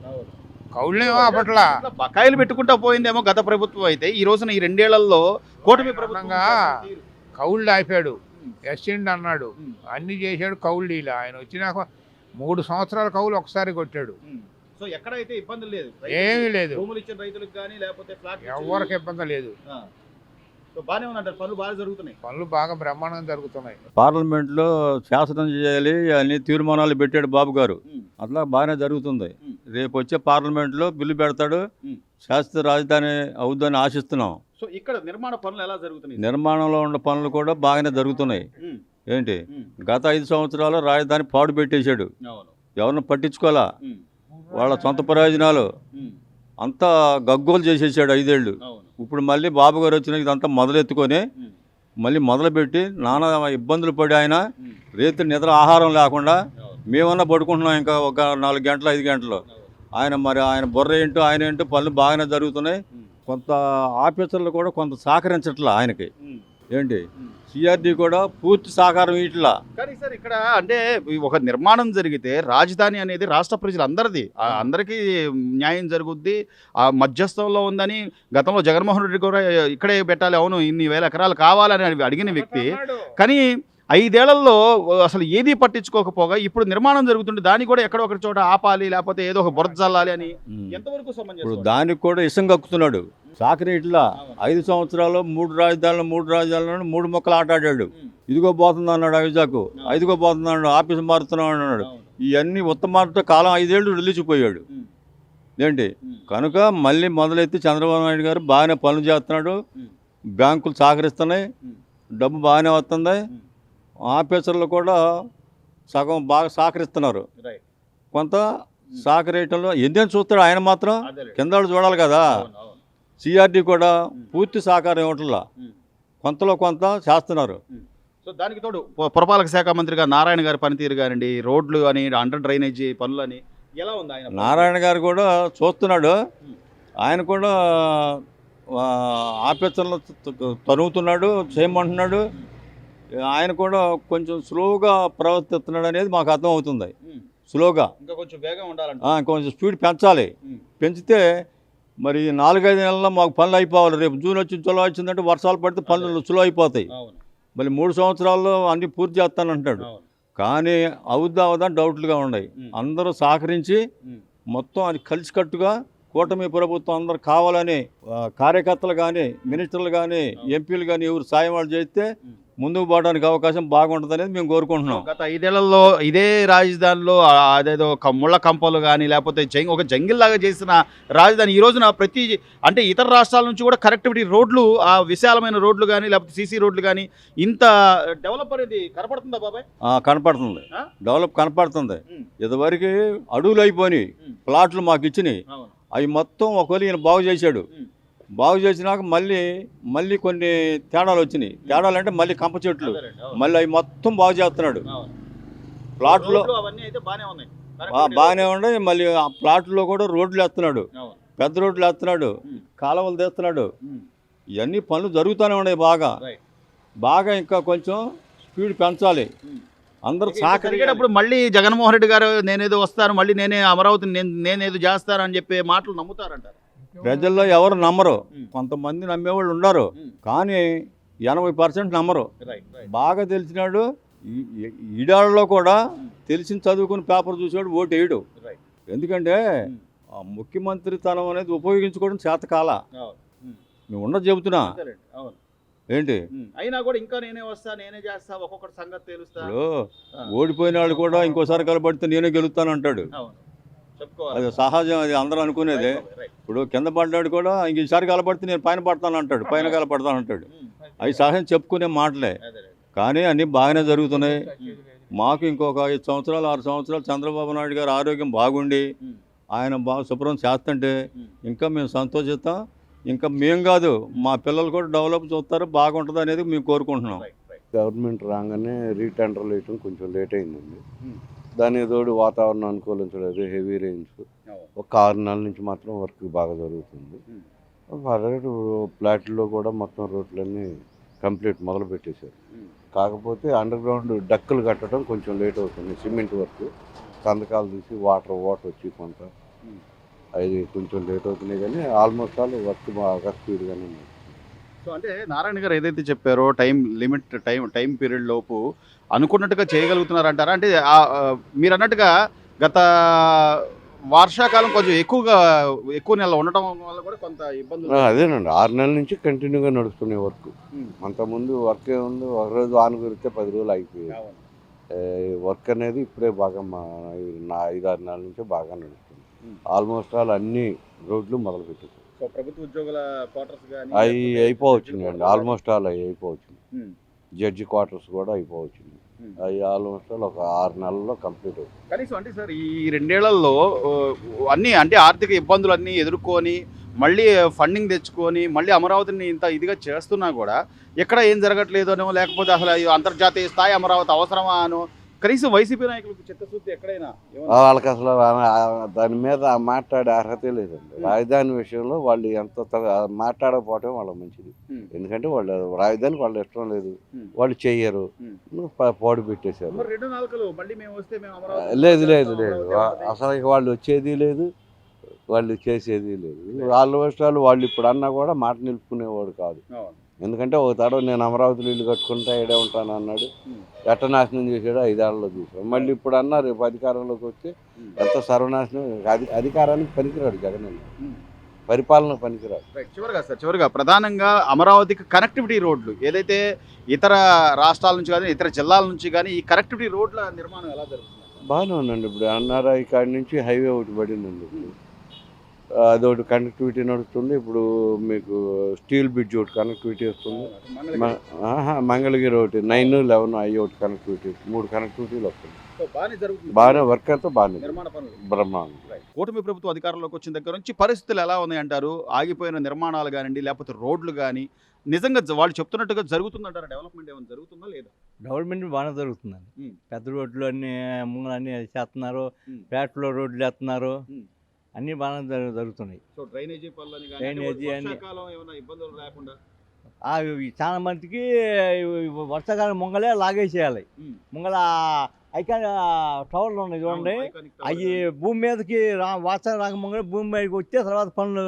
కౌళ్ళేమో అప్పట్లా బకాయిలు పెట్టుకుంటా పోయిందేమో గత ప్రభుత్వం. అయితే ఈ రోజున ఈ 2 ఏళ్లలో కూటమి ప్రభుత్వంగా కౌళ్ళు ఆపాడు, ఎస్సెండ్ అన్నాడు, అన్ని చేశాడు. కౌళ్ళు ఇలా ఆయన వచ్చినాక 3 సంవత్సరాల కౌలు ఒకసారి కొట్టాడు. సో ఎక్కడైతే ఇబ్బంది లేదు, ఏమీ లేదు, భూములు ఇచ్చిన రైతులకు కానీ లేకపోతే ఫ్లాట్ ఎవరికి ఇబ్బంది లేదు. బాగానే ఉందంటారు, పనులు బాగా జరుగుతున్నాయి. పనులు బాగా బ్రహ్మాండంగా జరుగుతున్నాయి. పార్లమెంట్లో శాసనం చేయాలి అన్ని తీర్మానాలు పెట్టాడు బాబు గారు, అట్లా బాగానే జరుగుతుంది. రేపు వచ్చే పార్లమెంట్లో బిల్లు పెడతాడు, శాశ్వత రాజధాని అవుద్దని ఆశిస్తున్నాం. సో ఇక్కడ నిర్మాణ పనులు ఎలా జరుగుతున్నాయి? నిర్మాణంలో ఉన్న పనులు కూడా బాగానే జరుగుతున్నాయి. ఏంటి గత 5 సంవత్సరాలు రాజధాని పాడు పెట్టేశాడు, ఎవరిని పట్టించుకోవాలా, వాళ్ళ సొంత ప్రయోజనాలు అంతా గగ్గోలు చేసేసాడు 5 ఏళ్ళు. ఇప్పుడు మళ్ళీ బాబు గారు వచ్చిన ఇదంతా మొదలెత్తుకొని మళ్ళీ మొదలుపెట్టి నానా ఇబ్బందులు పడి ఆయన రేత్రి నిద్ర ఆహారం లేకుండా మేమన్నా పడుకుంటున్నాం ఇంకా ఒక 4 గంటలు 5 గంటలు. ఆయన బుర్ర ఏంటో ఆయన ఏంటో పనులు బాగానే జరుగుతున్నాయి. కొంత ఆఫీసర్లు కూడా కొంత సహకరించట్లా ఆయనకి. ఏంటి సిఆర్డీ కూడా పూర్తి సహకారం ఇట్లా. కానీ సార్ ఇక్కడ అంటే ఒక నిర్మాణం జరిగితే రాజధాని అనేది రాష్ట్ర ప్రజలందరిది, అందరికీ న్యాయం జరుగుద్ది. ఆ మధ్యస్థంలో ఉందని గతంలో జగన్మోహన్ రెడ్డి కూడా ఇక్కడే పెట్టాలి, అవును ఇన్ని వేల ఎకరాలు కావాలని అడిగిన వ్యక్తి. కానీ 5 ఏళ్లలో అసలు ఏది పట్టించుకోకపోగా ఇప్పుడు నిర్మాణం జరుగుతుంటే దాన్ని కూడా ఎక్కడో ఒక చోట ఆపాలి, లేకపోతే ఏదో ఒక బురద చల్లాలి అని ఎంతవరకు ఇప్పుడు దానికి కూడా ఇష్టం కక్కుతున్నాడు. సాకరి ఇట్లా 5 సంవత్సరాలు 3 రాజధానులను 3 మొక్కలు ఆటాడాడు. ఇదిగో పోతుంది అన్నాడు వైజాగ్, ఐదుగో పోతుంది అన్నాడు, ఆఫీసు మారుతున్నాడు అన్నాడు. ఇవన్నీ ఉత్తమార్తో కాలం 5 ఏళ్ళు నిలిచిపోయాడు. ఏంటి కనుక మళ్ళీ మొదలెత్తి చంద్రబాబు నాయుడు గారు బాగానే పనులు చేస్తున్నాడు, బ్యాంకులు సహకరిస్తున్నాయి, డబ్బు బాగానే వస్తుంది, ఆఫీసర్లు కూడా సగం బాగా సహకరిస్తున్నారు. కొంత సహకరించడంలో ఎందుకని చూస్తాడు ఆయన మాత్రం, కింద చూడాలి కదా. సిఆర్డీ కూడా పూర్తి సహకారం ఇవ్వట్లా, కొంతలో కొంత చేస్తున్నారు. సో దానికి తోడు పురపాలక శాఖ మంత్రిగా నారాయణ గారి పనితీరు కానివ్వండి, రోడ్లు అని అండర్ డ్రైనేజీ పనులు అని ఎలా ఉంది ఆయన? నారాయణ గారు కూడా చూస్తున్నాడు, ఆయన కూడా ఆఫీసర్లు తరుగుతున్నాడు, చేయమంటున్నాడు. ఆయన కూడా కొంచెం స్లోగా ప్రవర్తిస్తున్నాడు అనేది మాకు అర్థమవుతుంది. స్లోగా ఇంకా కొంచెం వేగం ఉండాలంటే కొంచెం స్పీడ్ పెంచాలి. పెంచితే మరి 4-5 నెలల్లో మాకు పనులు అయిపోవాలి. రేపు జూన్ వచ్చి జూలై వచ్చిందంటే వర్షాలు పడితే పనులు స్లో అయిపోతాయి. మళ్ళీ 3 సంవత్సరాల్లో అన్ని పూర్తి చేస్తానంటాడు, కానీ అవుద్దాం డౌట్లుగా ఉన్నాయి. అందరూ సహకరించి మొత్తం అది కలిసికట్టుగా కూటమి ప్రభుత్వం అందరు కావాలని కార్యకర్తలు కానీ మినిస్టర్లు కానీ ఎంపీలు కానీ ఎవరు సాయం వాళ్ళు చేస్తే ముందుకు పోవడానికి అవకాశం బాగుంటుంది అనేది మేము కోరుకుంటున్నాం. గత 5 ఏళ్లలో ఇదే రాజధానిలో అదేదో ముళ్ళ కంపలు కానీ లేకపోతే ఒక జంగిల్ లాగా చేసిన రాజధాని ఈ రోజున ప్రతి అంటే ఇతర రాష్ట్రాల నుంచి కూడా కనెక్టివిటీ రోడ్లు, ఆ విశాలమైన రోడ్లు కానీ లేకపోతే సీసీ రోడ్లు కానీ ఇంత డెవలప్ అనేది కనపడుతుందా బాబాయ్? కనపడుతుంది, డెవలప్ కనపడుతుంది. ఇదివరకు అడవులు అయిపోయినాయి, ప్లాట్లు మాకు ఇచ్చినాయి, అవి మొత్తం ఒకవేళ ఈయన బాగు చేశాడు. బాగు చేసినాక మళ్ళీ కొన్ని తేడాలు వచ్చినాయి. తేడాలు అంటే మళ్ళీ కంప చెట్లు మళ్ళీ అవి మొత్తం బాగు చేస్తున్నాడు. ప్లాట్లో అవన్నీ అయితే బాగానే ఉన్నాయి. బాగానే ఉన్నాయి. మళ్ళీ ఆ ప్లాట్లో కూడా రోడ్లు వేస్తున్నాడు, పెద్ద రోడ్లు వేస్తున్నాడు, కాలువలు తీస్తున్నాడు. ఇవన్నీ పనులు జరుగుతూనే ఉన్నాయి. బాగా ఇంకా కొంచెం స్పీడ్ పెంచాలి. అందరూ జరిగేటప్పుడు మళ్ళీ జగన్మోహన్ రెడ్డి గారు నేనేదో వస్తాను, మళ్ళీ నేనే అమరావతిని నేనేదో చేస్తాను అని చెప్పే మాటలు నమ్ముతారంటారు. ప్రజల్లో ఎవరు నమ్మరు. కొంతమంది నమ్మేవాళ్ళు ఉన్నారు, కానీ 80% నమ్మరు. బాగా తెలిసినాడు. ఈడాళ్ళలో కూడా తెలిసిన చదువుకుని పేపర్ చూసాడు ఓటు వేయడు. ఎందుకంటే ఆ ముఖ్యమంత్రితనం అనేది ఉపయోగించుకోవడం చేతకాల. మేము ఉన్నది చెబుతున్నా. ఏంటి అయినా కూడా ఇంకా నేనే వస్తా, నేనే చేస్తా, ఒక్కొక్కటి సంగతి తెలుస్తా. ఇప్పుడు ఓడిపోయిన వాళ్ళు కూడా ఇంకోసారి కలబడితే నేనే గెలుస్తాను అంటాడు. అది సహజం, అది అందరూ అనుకునేదే. ఇప్పుడు కింద పడ్డాడు కూడా ఇంకోసారి కలబడితే నేను పైన పడతాను అంటాడు, పైన కలపడతాను అంటాడు. అవి సహజం చెప్పుకునే మాటలే, కానీ అన్నీ బాగానే జరుగుతున్నాయి. మాకు ఇంకొక 5 సంవత్సరాలు 6 సంవత్సరాలు చంద్రబాబు నాయుడు గారు ఆరోగ్యం బాగుండి ఆయన బాగా శుభ్రం చేస్తుంటే ఇంకా మేము సంతోషిస్తాం. ఇంకా మేము కాదు, మా పిల్లలు కూడా డెవలప్ చూస్తారు, బాగుంటుంది అనేది మేము కోరుకుంటున్నాం. గవర్నమెంట్ రాగానే రీటెండర్లు వేయటం కొంచెం లేట్ అయిందండి. దానికి తోడు వాతావరణం అనుకూలించలేదు, హెవీ రెయిన్స్. ఒక 6 నెలల నుంచి మాత్రం వర్క్ బాగా జరుగుతుంది. ఫ్లాట్లో కూడా మొత్తం రోడ్లన్నీ కంప్లీట్ మొదలు పెట్టేశారు. కాకపోతే అండర్ గ్రౌండ్ డక్కులు కట్టడం కొంచెం లేట్ అవుతుంది. సిమెంట్ వర్క్, కందకాలు తీసి వాటర్ వచ్చి కొంత అది కొంచెం లేట్ అవుతున్నాయి, కానీ ఆల్మోస్ట్ ఆల్ వర్క్ బాగా స్పీడ్గానే ఉంది. సో అంటే నారాయణ గారు ఏదైతే చెప్పారో టైం లిమిట్, టైం పీరియడ్ లోపు అనుకున్నట్టుగా చేయగలుగుతున్నారంటారా? అంటే మీరు అన్నట్టుగా గత వర్షాకాలం కొంచెం ఎక్కువ నెలలు ఉండటం వల్ల కూడా కొంత ఇబ్బందులు. అదేనండి, 6 నెలల నుంచి కంటిన్యూగా నడుస్తున్నాయి వర్క్. అంతకుముందు వర్క్ ఏముంది, ఒకరోజు ఆన్ కురిస్తే 10 రోజులు అయిపోయాయి. వర్క్ అనేది ఇప్పుడే బాగా 5-6 నెలల నుంచి బాగా నడుస్తుంది. ఆల్మోస్ట్ ఆల్ అన్ని రోడ్లు మొదలు పెట్టారు. ప్రభుత్వ ఉద్యోగుల క్వార్టర్స్ అవి అయిపోవచ్చింది అండి. ఆల్మోస్ట్ ఆల్ అవి అయిపోవచ్చింది. జడ్జి క్వార్టర్స్ కూడా అయిపోవచ్చింది. అవి ఆల్మోస్ట్ ఆల్ ఒక 6 నెలల్లో కంప్లీట్ అవుతుంది. కనీసం అంటే సార్ ఈ 2 ఏళ్లలో అన్నీ అంటే ఆర్థిక ఇబ్బందులు అన్నీ ఎదుర్కొని మళ్ళీ ఫండింగ్ తెచ్చుకొని మళ్ళీ అమరావతిని ఇంత ఇదిగా చేస్తున్నా కూడా ఎక్కడ ఏం జరగట్లేదు అనో, లేకపోతే అసలు అంతర్జాతీయ స్థాయి అమరావతి అవసరమా అనో కనీసం వైసీపీ నాయకులకు చిత్తశుద్ధి ఎక్కడైనా వాళ్ళకి అసలు దాని మీద మాట్లాడే అర్హతే లేదండి. రాజధాని విషయంలో వాళ్ళు ఎంత మాట్లాడకపోవటం వాళ్ళకి మంచిది. ఎందుకంటే వాళ్ళు రాజధానికి వాళ్ళు ఇష్టం లేదు, వాళ్ళు చెయ్యరు, పోడు పెట్టేశారు. లేదు అసలు వాళ్ళు వచ్చేది లేదు, వాళ్ళు చేసేది లేదు. వాళ్ళు ఇప్పుడు అన్నా కూడా మాట నిలుపుకునేవాడు కాదు. ఎందుకంటే ఒక తడవ నేను అమరావతిలో ఇల్లు కట్టుకుంటా ఇడే ఉంటాను అన్నాడు, ఎట్ట నాశనం చేసాడో 5 ఏళ్లలో చూసాం. మళ్ళీ ఇప్పుడు అన్నా రేపు అధికారంలోకి వస్తే ఎంత సర్వనాశనం. అధికారానికి పనికిరాడు జగన్, పరిపాలన పనికిరాడు. చివరిగా ప్రధానంగా అమరావతికి కనెక్టివిటీ రోడ్లు ఏదైతే ఇతర రాష్ట్రాల నుంచి కానీ ఇతర జిల్లాల నుంచి కానీ ఈ కనెక్టివిటీ రోడ్ల నిర్మాణం ఎలా జరుగుతుంది? బాగానే ఉందండి. ఇప్పుడు అన్నారాయి కాడి నుంచి హైవే ఒకటి పడిందండి, అదొకటి కనెక్టివిటీ నడుస్తుంది. ఇప్పుడు మీకు స్టీల్ బ్రిడ్జ్ ఒకటి కనెక్టివిటీ వస్తుంది. మంగళగిరి ఒకటి 9, 11 అవి ఒకటి కనెక్టివిటీ, 3 కనెక్టివిటీలు వస్తుంది. బాగానే వర్క్ అంతా బాగానే బ్రహ్మాండం. కూటమి ప్రభుత్వం అధికారంలోకి వచ్చిన దగ్గర నుంచి పరిస్థితులు ఎలా ఉన్నాయంటారు? ఆగిపోయిన నిర్మాణాలు కానివ్వండి, లేకపోతే రోడ్లు కానీ నిజంగా వాళ్ళు చెప్తున్నట్టుగా జరుగుతుందంటారా? డెవలప్మెంట్ ఏమైనా జరుగుతుందా లేదా? డెవలప్మెంట్ బాగానే జరుగుతుందండి. పెద్ద రోడ్లు అన్నీ అన్నీ చేస్తున్నారు, పేటలో రోడ్లు వేస్తున్నారు, అన్నీ బాగానే జరుగుతున్నాయి. సో డ్రైనేజీ పనులని డ్రైనేజీ అన్ని ఏమైనా ఇబ్బందులు లేకుండా చాలా మందికి వర్షాకాలం ముంగలే లాగేసేయాలి. ముంగల ఐకాన్ టవర్లు ఉన్నాయి చూడండి, అవి భూమి మీదకి వర్షం రాక ముంగలే భూమి మీదకి వచ్చే తర్వాత పనులు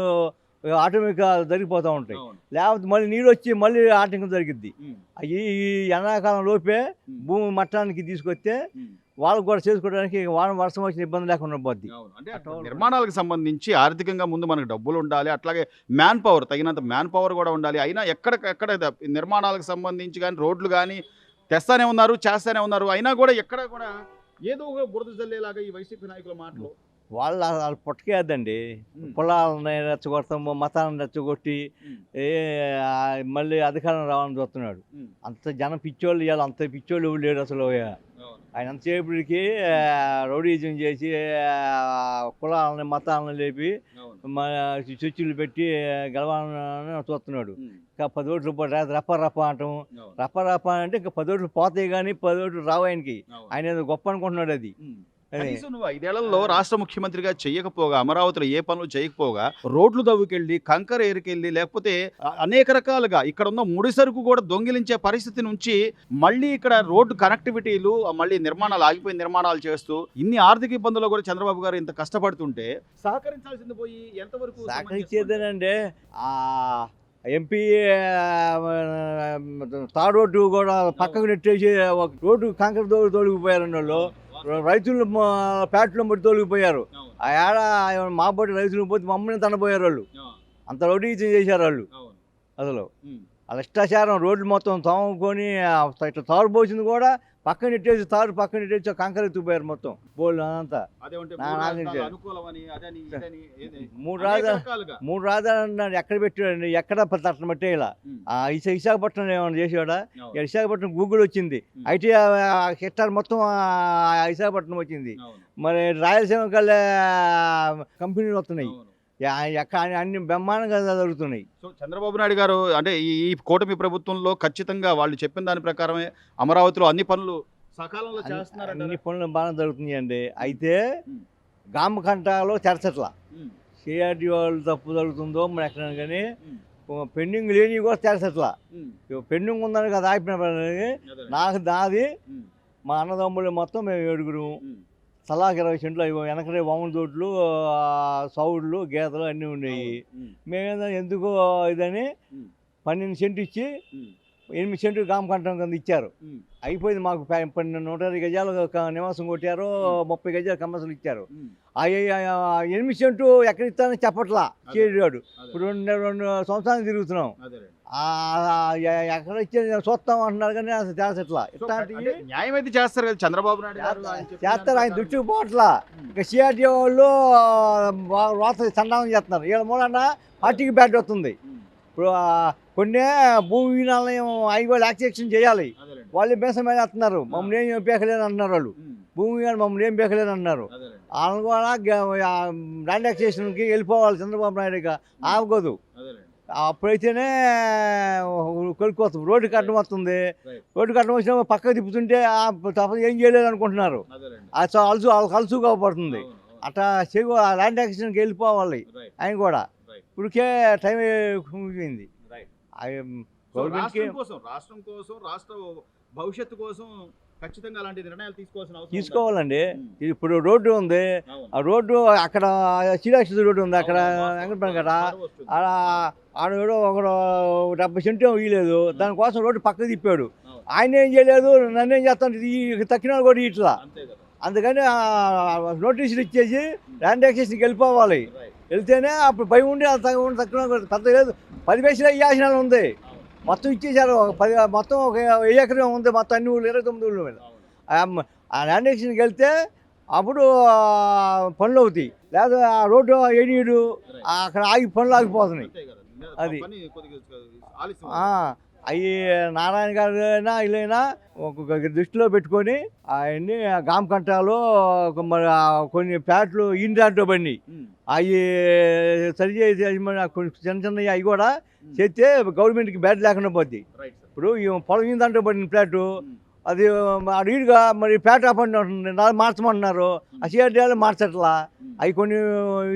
ఆటోమేటిక్గా జరిగిపోతూ ఉంటాయి. లేకపోతే మళ్ళీ నీళ్ళు వచ్చి మళ్ళీ ఆటంకం జరిగిద్ది. అవి ఎండాకాలం లోపే భూమి మట్టానికి తీసుకొస్తే వాళ్ళకు కూడా చేసుకోవడానికి వర్షం వచ్చిన ఇబ్బంది లేకుండా పోద్ది. నిర్మాణాలకు సంబంధించి ఆర్థికంగా ముందు మనకు డబ్బులు ఉండాలి, అట్లాగే మ్యాన్ పవర్, తగినంత మ్యాన్ పవర్ కూడా ఉండాలి. అయినా ఎక్కడ నిర్మాణాలకు సంబంధించి కానీ రోడ్లు కానీ తెస్తానే ఉన్నారు, చేస్తానే ఉన్నారు. అయినా కూడా ఎక్కడ కూడా ఏదో ఒక బురద జల్లేలాగా ఈ వైసీపీ నాయకుల మాటలు వాళ్ళు పుట్టకేద్దండి. పొలాలని రెచ్చగొడతాము, మతాలను రెచ్చగొట్టి మళ్ళీ అధికారం రావాలని చూస్తున్నాడు. అంత జనం పిచ్చోళ్ళు ఇవ్వాలి, అంత పిచ్చోళ్ళు లేడు అసలు. ఆయన అంతసేపటికి రౌడీజం చేసి కులాలని మతాలను లేపి మన చర్చిలు పెట్టి గెలవాలని చూస్తున్నాడు. ఇంకా 10 ఓట్లు రప్ప అంటాం. రప్ప అంటే ఇంకా 10 ఓట్లు పోతాయి కానీ 10 ఓట్లు రావు ఆయనకి. ఆయన ఏదో గొప్ప అనుకుంటున్నాడు అది. కనీసం నువ్వు 5 ఏళ్లలో రాష్ట్ర ముఖ్యమంత్రిగా చేయకపోగా, అమరావతిలో ఏ పనులు చేయకపోగా, రోడ్లు దవ్వుకెళ్ళి కంకర ఏరుకెళ్ళి లేకపోతే అనేక రకాలుగా ఇక్కడ ఉన్న ముడి సరుకు కూడా దొంగిలించే పరిస్థితి నుంచి మళ్ళీ ఇక్కడ రోడ్డు కనెక్టివిటీలు మళ్ళీ నిర్మాణాలు ఆగిపోయిన నిర్మాణాలు చేస్తూ ఇన్ని ఆర్థిక ఇబ్బందులు కూడా చంద్రబాబు గారు ఇంత కష్టపడుతుంటే సహకరించాల్సింది పోయి ఎంతవరకు సహకరించేదేనండి. ఎంపీ తాడు రోడ్డు కూడా పక్కకు నెట్టేసి ఒక రోడ్డు కంకర తోలిగిపోయారండి వాళ్ళు. రైతులు పేటలో బట్టి తోలిగిపోయారు. ఆ ఏడ మా బట్టి రైతులు పోతే మమ్మల్ని తనపోయారు వాళ్ళు. అంత రోడ్డు చేశారు వాళ్ళు. అసలు వాళ్ళ ఇష్టాచారం రోడ్లు మొత్తం తోముకొని ఇట్లా తారు పోసింది కూడా పక్కన నెట్టేసి పక్కన నెట్టేసి కంకర ఎత్తుకుపోయారు మొత్తం బోల్ అంతా. మూడు రాజధానులు ఎక్కడ పెట్టాడండి? ఎక్కడ తట్టన బట్టే ఇలా విశాఖపట్నం ఏమైనా చేసాడా? విశాఖపట్నం గూగుల్ వచ్చింది, ఐటీ సెక్టార్ మొత్తం విశాఖపట్నం వచ్చింది. మరి రాయలసీమ కల్లా కంపెనీలు వస్తున్నాయి. అన్ని బ్రహ్మాండంగా జరుగుతున్నాయి. సో చంద్రబాబు నాయుడు గారు అంటే ఈ కూటమి ప్రభుత్వంలో ఖచ్చితంగా వాళ్ళు చెప్పిన దాని ప్రకారమే అమరావతిలో అన్ని పనులు సకాలంలో చేస్తున్నారు. అన్ని పనులు బాగా జరుగుతున్నాయి అండి. అయితే గామకంటాలో తెరచట్ల సిఆర్డీ వాళ్ళు తప్పు జరుగుతుందో మరి ఎక్కడ కానీ పెండింగ్ లేని కూడా తెరచట్ల. పెండింగ్ ఉందని కదా ఆపిన నాది మా అన్నదమ్ములు మొత్తం మేము 7గురు. సలాకి 20 సెంట్లు వెనకనే వాముల తోట్లు, సౌడ్లు, గేదెలు అన్నీ ఉన్నాయి. మేమేదో ఎందుకో ఇదని 12 సెంట్లు ఇచ్చి 8 సెంట్లు గామకంఠం కింద ఇచ్చారు. అయిపోయింది మాకు 120 గజాలు నివాసం కొట్టారు, 30 గజాలు కమ్మసలు ఇచ్చారు. 8 సెంట్లు ఎక్కడ ఇస్తానని చెప్పట్లా చేయడు. ఇప్పుడు 2 సంవత్సరాలు తిరుగుతున్నాం. ఎక్కడ ఇచ్చే చూస్తాం అంటున్నారు కానీ అసలు చేసట్లా. న్యాయం అయితే చేస్తారు కదా చంద్రబాబు నాయుడు చేస్తారు. ఆయన దృష్టికి పోవట్లా. ఇంకా సిఆర్టీ వాళ్ళు రోత సండానం చేస్తున్నారు. వీళ్ళ మూలన పార్టీకి బ్యాట్ వస్తుంది. ఇప్పుడు కొన్ని భూమి వినాలయం అవి వాళ్ళు యాక్సేషన్ చేయాలి. వాళ్ళు బేసం మీద వేస్తున్నారు. మమ్మల్ని ఏం బేకలేని అంటున్నారు వాళ్ళు. భూమి కానీ మమ్మల్ని ఏం బేకలేని అంటున్నారు. వాళ్ళని కూడా ల్యాండ్ యాక్సేషన్కి వెళ్ళిపోవాలి చంద్రబాబు నాయుడుగా. ఆగదు. అప్పుడైతేనే కొనుక్కోవచ్చు. రోడ్డు కట్టడం వస్తుంది. రోడ్డు కట్టడం వచ్చినా పక్కకు తిప్పుతుంటే తప్ప ఏం చేయలేదు అనుకుంటున్నారు. అది కలుసు కాపడుతుంది. అట్లా ల్యాండ్ యాక్సిడెంట్కి వెళ్ళిపోవాలి ఆయన కూడా. ఇప్పటికే టైం అయిపోయింది. రాష్ట్రం కోసం రాష్ట్ర భవిష్యత్తు కోసం ఖచ్చితంగా అలాంటి నిర్ణయాలు తీసుకోవాలండి. ఇప్పుడు రోడ్డు ఉంది. ఆ రోడ్డు అక్కడ శ్రీరాక్ష రోడ్డు ఉంది. అక్కడ వెంకటపల్లి కదా ఆడో ఒకడు 70 సెంట్లు ఇవ్వలేదు. దానికోసం రోడ్డు పక్కకు తిప్పాడు. ఆయన ఏం చేయలేదు. నన్ను ఏం చేస్తాను తక్కిన కూడా ఇట్లా. అందుకని నోటీసులు ఇచ్చేసి ల్యాండ్ యాక్సేషన్కి వెళ్ళిపోవాలి. వెళ్తేనే అప్పుడు భయం ఉండి తక్కిన పెద్ద లేదు. 10 పైసలు ఇవ్వాల్సిన ఉంది. మొత్తం ఇచ్చేసారు. మొత్తం ఒక 1000 ఎకరం ఉంది. మొత్తం అన్ని ఊళ్ళు 29 ఊళ్ళ మీద ఆ ల్యాండ్ యాక్సేషన్కి వెళ్తే అప్పుడు పనులు అవుతాయి. లేదా ఆ రోడ్డు ఏనీడు అక్కడ పనులు ఆగిపోతున్నాయి. అది అవి నారాయణ గారైనా ఇల్లైనా ఒక్కొక్క దృష్టిలో పెట్టుకొని అవన్నీ గామకంటాలు మరి కొన్ని ప్యాట్లు ఈయన దాంట్లో పడినాయి. అవి సరి చేసి చిన్న చిన్నవి అవి కూడా చేస్తే గవర్నమెంట్కి బ్యాడ్ లేకుండా పోద్ది. ఇప్పుడు పొలం ఈయన దాంట్లో పడిన ప్లాటు అది అడిగిగా మరి పేట పని ఉంటుంది. మార్చమంటున్నారు. ఆ సిఆర్డీలు మార్చట్లా. అవి కొన్ని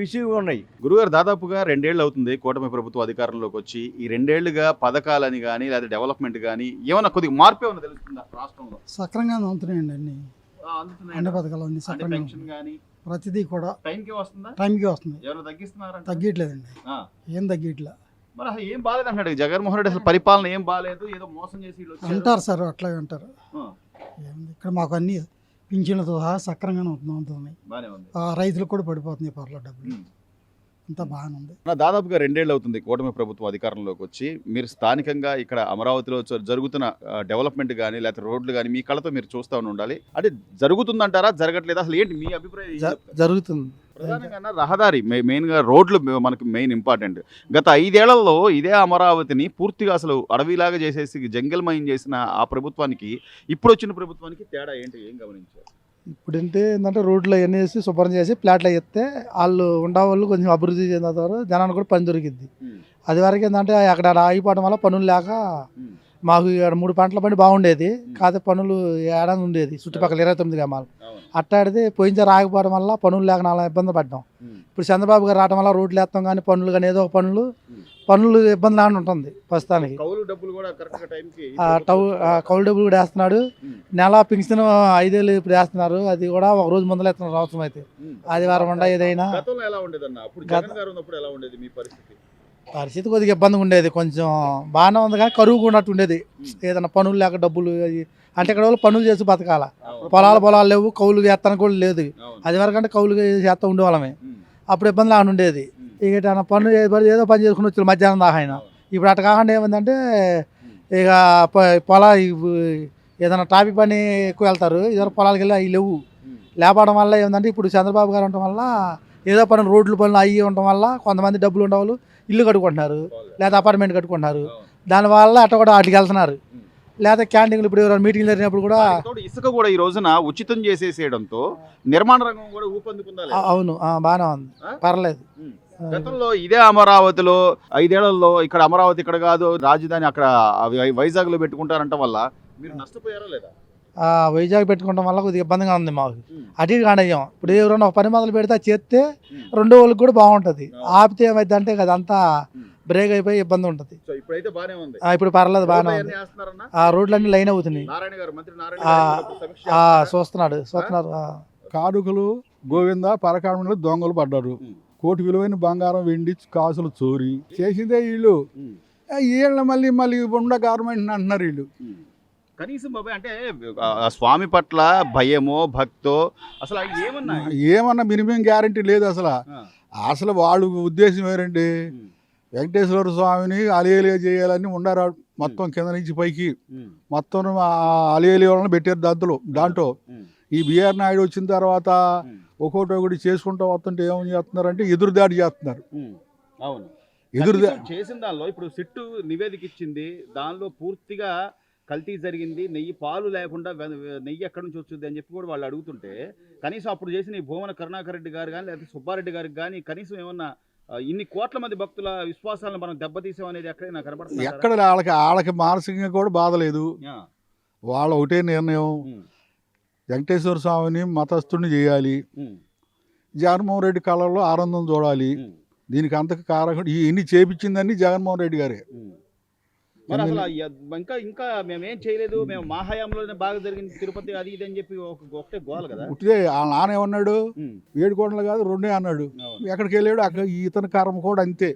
ఇష్యూగా ఉన్నాయి. గురుగారు దాదాపుగా 2 ఏళ్ళు అవుతుంది కూటమి ప్రభుత్వం అధికారంలోకి వచ్చి. ఈ 2 ఏళ్లుగా పథకాలని కానీ లేదా డెవలప్మెంట్ కానీ ఏమన్నా కొద్దిగా మార్పు ఏమన్నా తెలుస్తుందా రాష్ట్రంలో? సక్రంగా అందుతున్నాయండి. అన్ని పథకాలు అన్ని సక్రంగా ప్రతిదీ కూడా టైంకి వస్తుంది. తగ్గట్లేదండి. ఏం తగ్గట్లే. మరి అసలు ఏం బాలేదు అంటాడు జగన్మోహన్ రెడ్డి. అసలు పరిపాలన ఏం బాలేదు, ఏదో మోసం చేసి అంటారు సార్. అట్లాగే అంటారు. ఇక్కడ మాకు అన్ని పింఛన్లతో సహా సక్రంగానే ఉంటుంది. రైతులకు కూడా పడిపోతున్నాయి పర్లో డబ్బులు. అంతా బాగానే ఉంది. దాదాపుగా 2 ఏళ్ళు అవుతుంది కూటమి ప్రభుత్వం అధికారంలోకి వచ్చి. మీరు స్థానికంగా ఇక్కడ అమరావతిలో జరుగుతున్న డెవలప్మెంట్ కానీ లేకపోతే రోడ్లు కానీ మీ కళ్ళతో మీరు చూస్తూ ఉండాలి. అంటే జరుగుతుందంటారా, జరగట్లేదా? అసలు ఏంటి మీ అభిప్రాయం? జరుగుతుంది. ప్రధానంగా రహదారి మెయిన్గా రోడ్లు మనకి మెయిన్ ఇంపార్టెంట్. గత 5 ఏళ్లలో ఇదే అమరావతిని పూర్తిగా అసలు అడవిలాగా చేసేసి జంగల్మయం చేసిన ఆ ప్రభుత్వానికి ఇప్పుడు వచ్చిన ప్రభుత్వానికి తేడా ఏంటి, ఏం గమనించారు? ఇప్పుడంటే ఏంటంటే రోడ్లు అవన్నీ వేసి శుభ్రం చేసి ప్లాట్లు వేస్తే వాళ్ళు ఉండేవాళ్ళు కొంచెం అభివృద్ధి చెందుతారు, జనానికి కూడా పని దొరికిద్ది. అది వరకు ఏంటంటే అక్కడ ఆగిపోవడం వల్ల పనులు లేక మాకు ఇక్కడ 3 పంటల పని బాగుండేది, కాకపోతే పనులు ఏడాది ఉండేది చుట్టుపక్కల 29 గ్రామాలు. అట్టాడితే పోయినసారి ఆగిపోవడం వల్ల పనులు లేక నాలా ఇబ్బంది పడ్డాం. ఇప్పుడు చంద్రబాబు గారు రావడం వల్ల రోడ్లు వేస్తాం కానీ పనులు కానీ ఏదో ఒక పనులు ఇబ్బంది లాగా ఉంటుంది ప్రస్తుతానికి. కౌలు డబ్బులు కూడా కరెక్ట్గా టైంకి కౌలు డబ్బులు కూడా వేస్తున్నాడు. నెల పింఛన్ 5 వేలు ఇప్పుడు వేస్తున్నారు, అది కూడా ఒక రోజు ముందర వేస్తున్నారు అవసరం అయితే. ఆదివారం ఉండ ఏదైనా. గతంలో ఎలా ఉండేదన్న, అప్పుడు జగన్ గారు ఉన్నప్పుడు ఎలా ఉండేది మీ పరిస్థితి? పరిస్థితి కొద్దిగా ఇబ్బందిగా ఉండేది, కొంచెం బాగానే ఉంది కానీ కరువుగా ఉన్నట్టు ఉండేది. ఏదైనా పనులు లేక డబ్బులు అంటే ఇక్కడ వాళ్ళు పనులు చేసి బతకాల, పొలాలు లేవు, కౌలు చేస్తానికి కూడా లేదు. అది వరకు అంటే కౌలు చేస్తా ఉండేవాళ్ళమే, అప్పుడు ఇబ్బంది లాగా ఉండేది. ఇక పనులు ఏదో పని చేసుకుని వచ్చి మధ్యాహ్నం దాకా ఆయన. ఇప్పుడు అట్లా కాకుండా ఏమందంటే ఇక ఏదైనా ట్రాఫిక్ పని ఎక్కువ వెళ్తారు, ఇద్దరు పొలాలకు వెళ్ళి అవి లేవు. లేపడం వల్ల ఏంటంటే ఇప్పుడు చంద్రబాబు గారు ఉండటం వల్ల ఏదో పనులు రోడ్లు పనులు అవి ఉండటం వల్ల కొంతమంది డబ్బులు ఉండేవాళ్ళు ఇల్లు కట్టుకుంటున్నారు, లేదా అపార్ట్మెంట్ కట్టుకుంటున్నారు. దానివల్ల అట్ట కూడా వాటికి వెళ్తున్నారు. లేదా క్యాంటీన్లు ఇప్పుడు ఎవరైనా మీటింగ్లు జరిగినప్పుడు కూడా ఇసుక కూడా ఈ రోజున ఉచితం చేసేసేయడంతో నిర్మాణ రంగం కూడా ఊపందుకుందా? అవును, బాగానే ఉంది, పర్లేదు. గతంలో ఇదే అమరావతిలో 5 ఏళ్లలో ఇక్కడ అమరావతి ఇక్కడ కాదు రాజధాని అక్కడ వైజాగ్ లో పెట్టుకుంటారంట వల్ల మీరు నష్టపోయారా లేదా? వైజాగ్ పెట్టుకోవడం వల్ల కొద్దిగా ఇబ్బందిగా ఉంది మాకు. అటు ఇటు కానయ్యాం. ఇప్పుడు ఎవరైనా ఒక పని మొదలు పెడితే చేస్తే రెండో వాళ్ళకి కూడా బాగుంటుంది. ఆపితే ఏమైతే అంటే అదంతా బ్రేక్ అయిపోయి ఇబ్బంది ఉంటుంది. ఇప్పుడు పర్లేదు, బాగానే ఉంది. ఆ రోడ్లన్నీ లైన్ అవుతున్నాయి. చూస్తున్నారు. కానుకలు గోవింద పరకామణులు దొంగలు పడ్డారు. కోటి విలువైన బంగారం వెండి కాసులు చోరీ చేసిందే వీళ్ళు. వీళ్ళ మళ్ళీ ఉండ గవర్నమెంట్ అంటున్నారు వీళ్ళు. కనీసం బాబాయ్ అంటే స్వామి పట్ల భయమో భక్తో అసలు ఏమన్నా మినిమం గ్యారంటీ లేదు అసలు. అసలు వాళ్ళు ఉద్దేశం ఏంటంటే వెంకటేశ్వర స్వామిని అలియలియ చేయాలని ఉండారు. మొత్తం కింద నుంచి పైకి మొత్తం అలియలియ వాళ్ళని పెట్టారు. దాంట్లో ఈ బిఆర్ నాయుడు వచ్చిన తర్వాత ఒకటి చేసుకుంటూ వస్తుంటే ఏమని చేస్తున్నారంటే ఎదురుదాడి చేస్తున్నారు. చేసిన దానిలో ఇప్పుడు సిట్టు నివేదిక ఇచ్చింది, దానిలో పూర్తిగా కల్తీ జరిగింది, నెయ్యి పాలు లేకుండా నెయ్యి ఎక్కడి నుంచి వచ్చింది అని చెప్పి కూడా వాళ్ళు అడుగుతుంటే కనీసం అప్పుడు చేసిన ఈ భూమన కరుణాకర్ రెడ్డి గారు కానీ లేకపోతే సుబ్బారెడ్డి గారికి కానీ కనీసం ఏమన్నా ఇన్ని కోట్ల మంది భక్తుల విశ్వాసాలను మనం దెబ్బతీసాం అనేది ఎక్కడైనా కనబడుతుంది? ఎక్కడ వాళ్ళకి మానసికంగా కూడా బాధ లేదు. వాళ్ళ ఒకటే నిర్ణయం, వెంకటేశ్వర స్వామిని మతస్థుడిని చేయాలి, జగన్మోహన్ రెడ్డి కళల్లో ఆనందం చూడాలి. దీనికి అంతకు కారణం ఇన్ని చేపించిందని జగన్మోహన్ రెడ్డి గారే. మరి అసలు ఇంకా మేమేం చేయలేదు, మేము మా హయాంలోనే బాగా జరిగింది తిరుపతి అది ఇది అని చెప్పి ఒకటే గోల కదా. ఉట్టిదే ఆ నాన్న ఏమన్నాడు, 7 కోట్లు కాదు 2 అన్నాడు. ఎక్కడికి వెళ్ళాడు అక్కడ ఇతని కర్మ కూడా అంతే.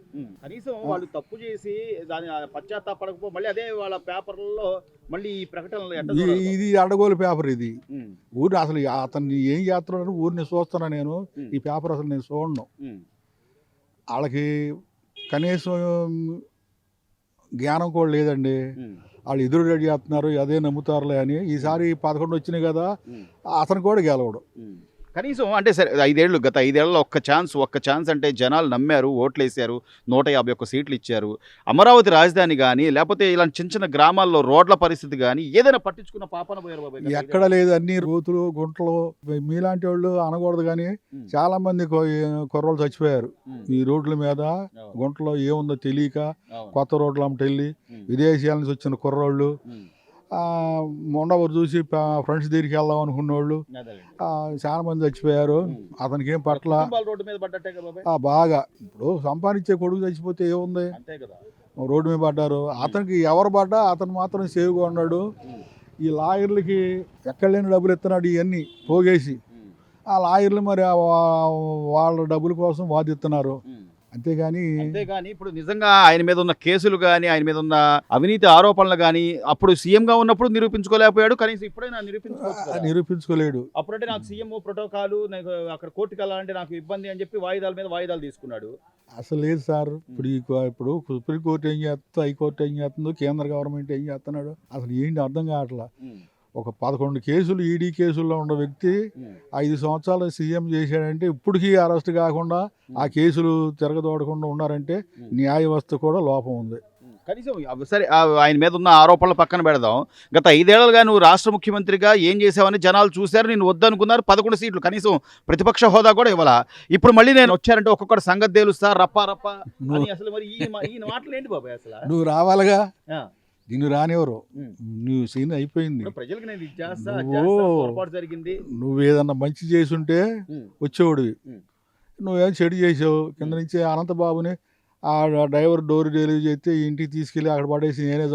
కనీసం వాళ్ళు తప్పు చేసి దాని పశ్చాత్తాపడకపో మళ్ళీ అదే వాళ్ళ పేపర్లలో మళ్ళీ ఈ ప్రకటనలు ఇది అడగోలు పేపర్. ఇది ఊరిని అసలు అతన్ని ఏం చేస్తున్నాడు ఊరిని చూస్తున్నా నేను. ఈ పేపర్ అసలు నేను చూడను. వాళ్ళకి కనీసం జ్ఞానం కూడా లేదండి. వాళ్ళు ఎదురు రెడీ చేస్తున్నారు, అదే నమ్ముతారులే అని. ఈసారి 11 వచ్చినాయి కదా, అతను కూడా గెలవడు. కనీసం అంటే సరే గత 5 ఏళ్లలో ఒక్క ఛాన్స్ అంటే జనాలు నమ్మారు, ఓట్లు వేసారు, 151 సీట్లు ఇచ్చారు. అమరావతి రాజధాని కానీ లేకపోతే ఇలాంటి చిన్న చిన్న గ్రామాల్లో రోడ్ల పరిస్థితి కానీ ఏదైనా పట్టించుకున్న పాపన పోయారు బాబాయ్? ఎక్కడ లేదు. అన్ని రోతులు గుంటలు. మీలాంటి వాళ్ళు అనకూడదు కానీ చాలా మంది కుర్రోళ్ళు చచ్చిపోయారు ఈ రోడ్ల మీద. గుంటలో ఏముందో తెలియక కొత్త రోడ్లు అమ్మటి వెళ్ళి విదేశీయాల నుంచి వచ్చిన కుర్రోళ్ళు, మొండవరు చూసి ఫ్రెండ్స్ దగ్గరికి వెళ్దాం అనుకున్న వాళ్ళు చాలా మంది చచ్చిపోయారు. అతనికి ఏం పట్ల బాగా ఇప్పుడు సంపాదించే కొడుకు చచ్చిపోతే ఏముంది, రోడ్డు మీద పడ్డారు. అతనికి ఎవరు పడ్డా అతను మాత్రం సేవ్గా ఉన్నాడు. ఈ లాయర్లకి ఎక్కడ లేని డబ్బులు ఇస్తున్నాడు ఇవన్నీ పోగేసి. ఆ లాయర్లు మరి వాళ్ళ డబ్బుల కోసం వాదిస్తున్నారు. అంతేగాని ఇప్పుడు నిజంగా ఆయన మీద ఉన్న కేసులు కానీ ఆయన మీద ఉన్న అవినీతి ఆరోపణలు కానీ అప్పుడు సీఎంగా ఉన్నప్పుడు నిరూపించుకోలేకపోయాడు. కనీసం ఇప్పుడైనా నిరూపించుకోలేడు. అప్పుడంటే నాకు సీఎం ప్రోటోకాల్, నాకు అక్కడ కోర్టుకు వెళ్ళాలంటే నాకు ఇబ్బంది అని చెప్పి వాయిదాల మీద వాయిదాలు తీసుకున్నాడు. అసలు లేదు సార్. ఇప్పుడు సుప్రీంకోర్టు ఏం చేస్తుందో, హైకోర్టు ఏం చేస్తుందో, కేంద్ర గవర్నమెంట్ ఏం చేస్తున్నాడు, అసలు ఏంటి అర్థం కావట్లా. ఒక 11 కేసులు ఈడీ కేసుల్లో ఉన్న వ్యక్తి 5 సంవత్సరాలు సీఎం చేశాడంటే ఇప్పటికీ అరెస్ట్ కాకుండా ఆ కేసులు తిరగదోడకుండా ఉన్నారంటే న్యాయ వ్యవస్థ కూడా లోపం ఉంది. కనీసం సరే ఆయన మీద ఉన్న ఆరోపణలు పక్కన పెడదాం. గత 5 ఏళ్లుగా నువ్వు రాష్ట్ర ముఖ్యమంత్రిగా ఏం చేసావని జనాలు చూశారు, నేను వద్దనుకున్నారు. 11 సీట్లు కనీసం ప్రతిపక్ష హోదా కూడా ఇవ్వాల. ఇప్పుడు మళ్ళీ నేను వచ్చారంటే ఒక్కొక్కటి సంగతి తేలుస్తా రప్ప రప్ప అని. అసలు మరి ఈయన మాటలు ఏంటి బాబాయ్ అసలు? నువ్వు రావాలిగా, ఆ. నిన్ను రానివ్వరు. ఉమ్. నువ్వు సీన్ అయిపోయింది. ఇప్పుడు ప్రజలకు నేను ఇది చేస్తా నువ్వు- పొరపాటు జరిగింది. నువ్వు ఏదన్నా మంచి చేసుంటే ఉమ్. వచ్చేవాడివి. ఉమ్. నువ్వేం చెడు చేసావు. కింద నుంచి అనంతబాబుని ఆ డ్రైవర్ డోర్ డెలివరీ చేస్తే ఇంటికి తీసుకెళ్ళి అక్కడ పడేసి నేనే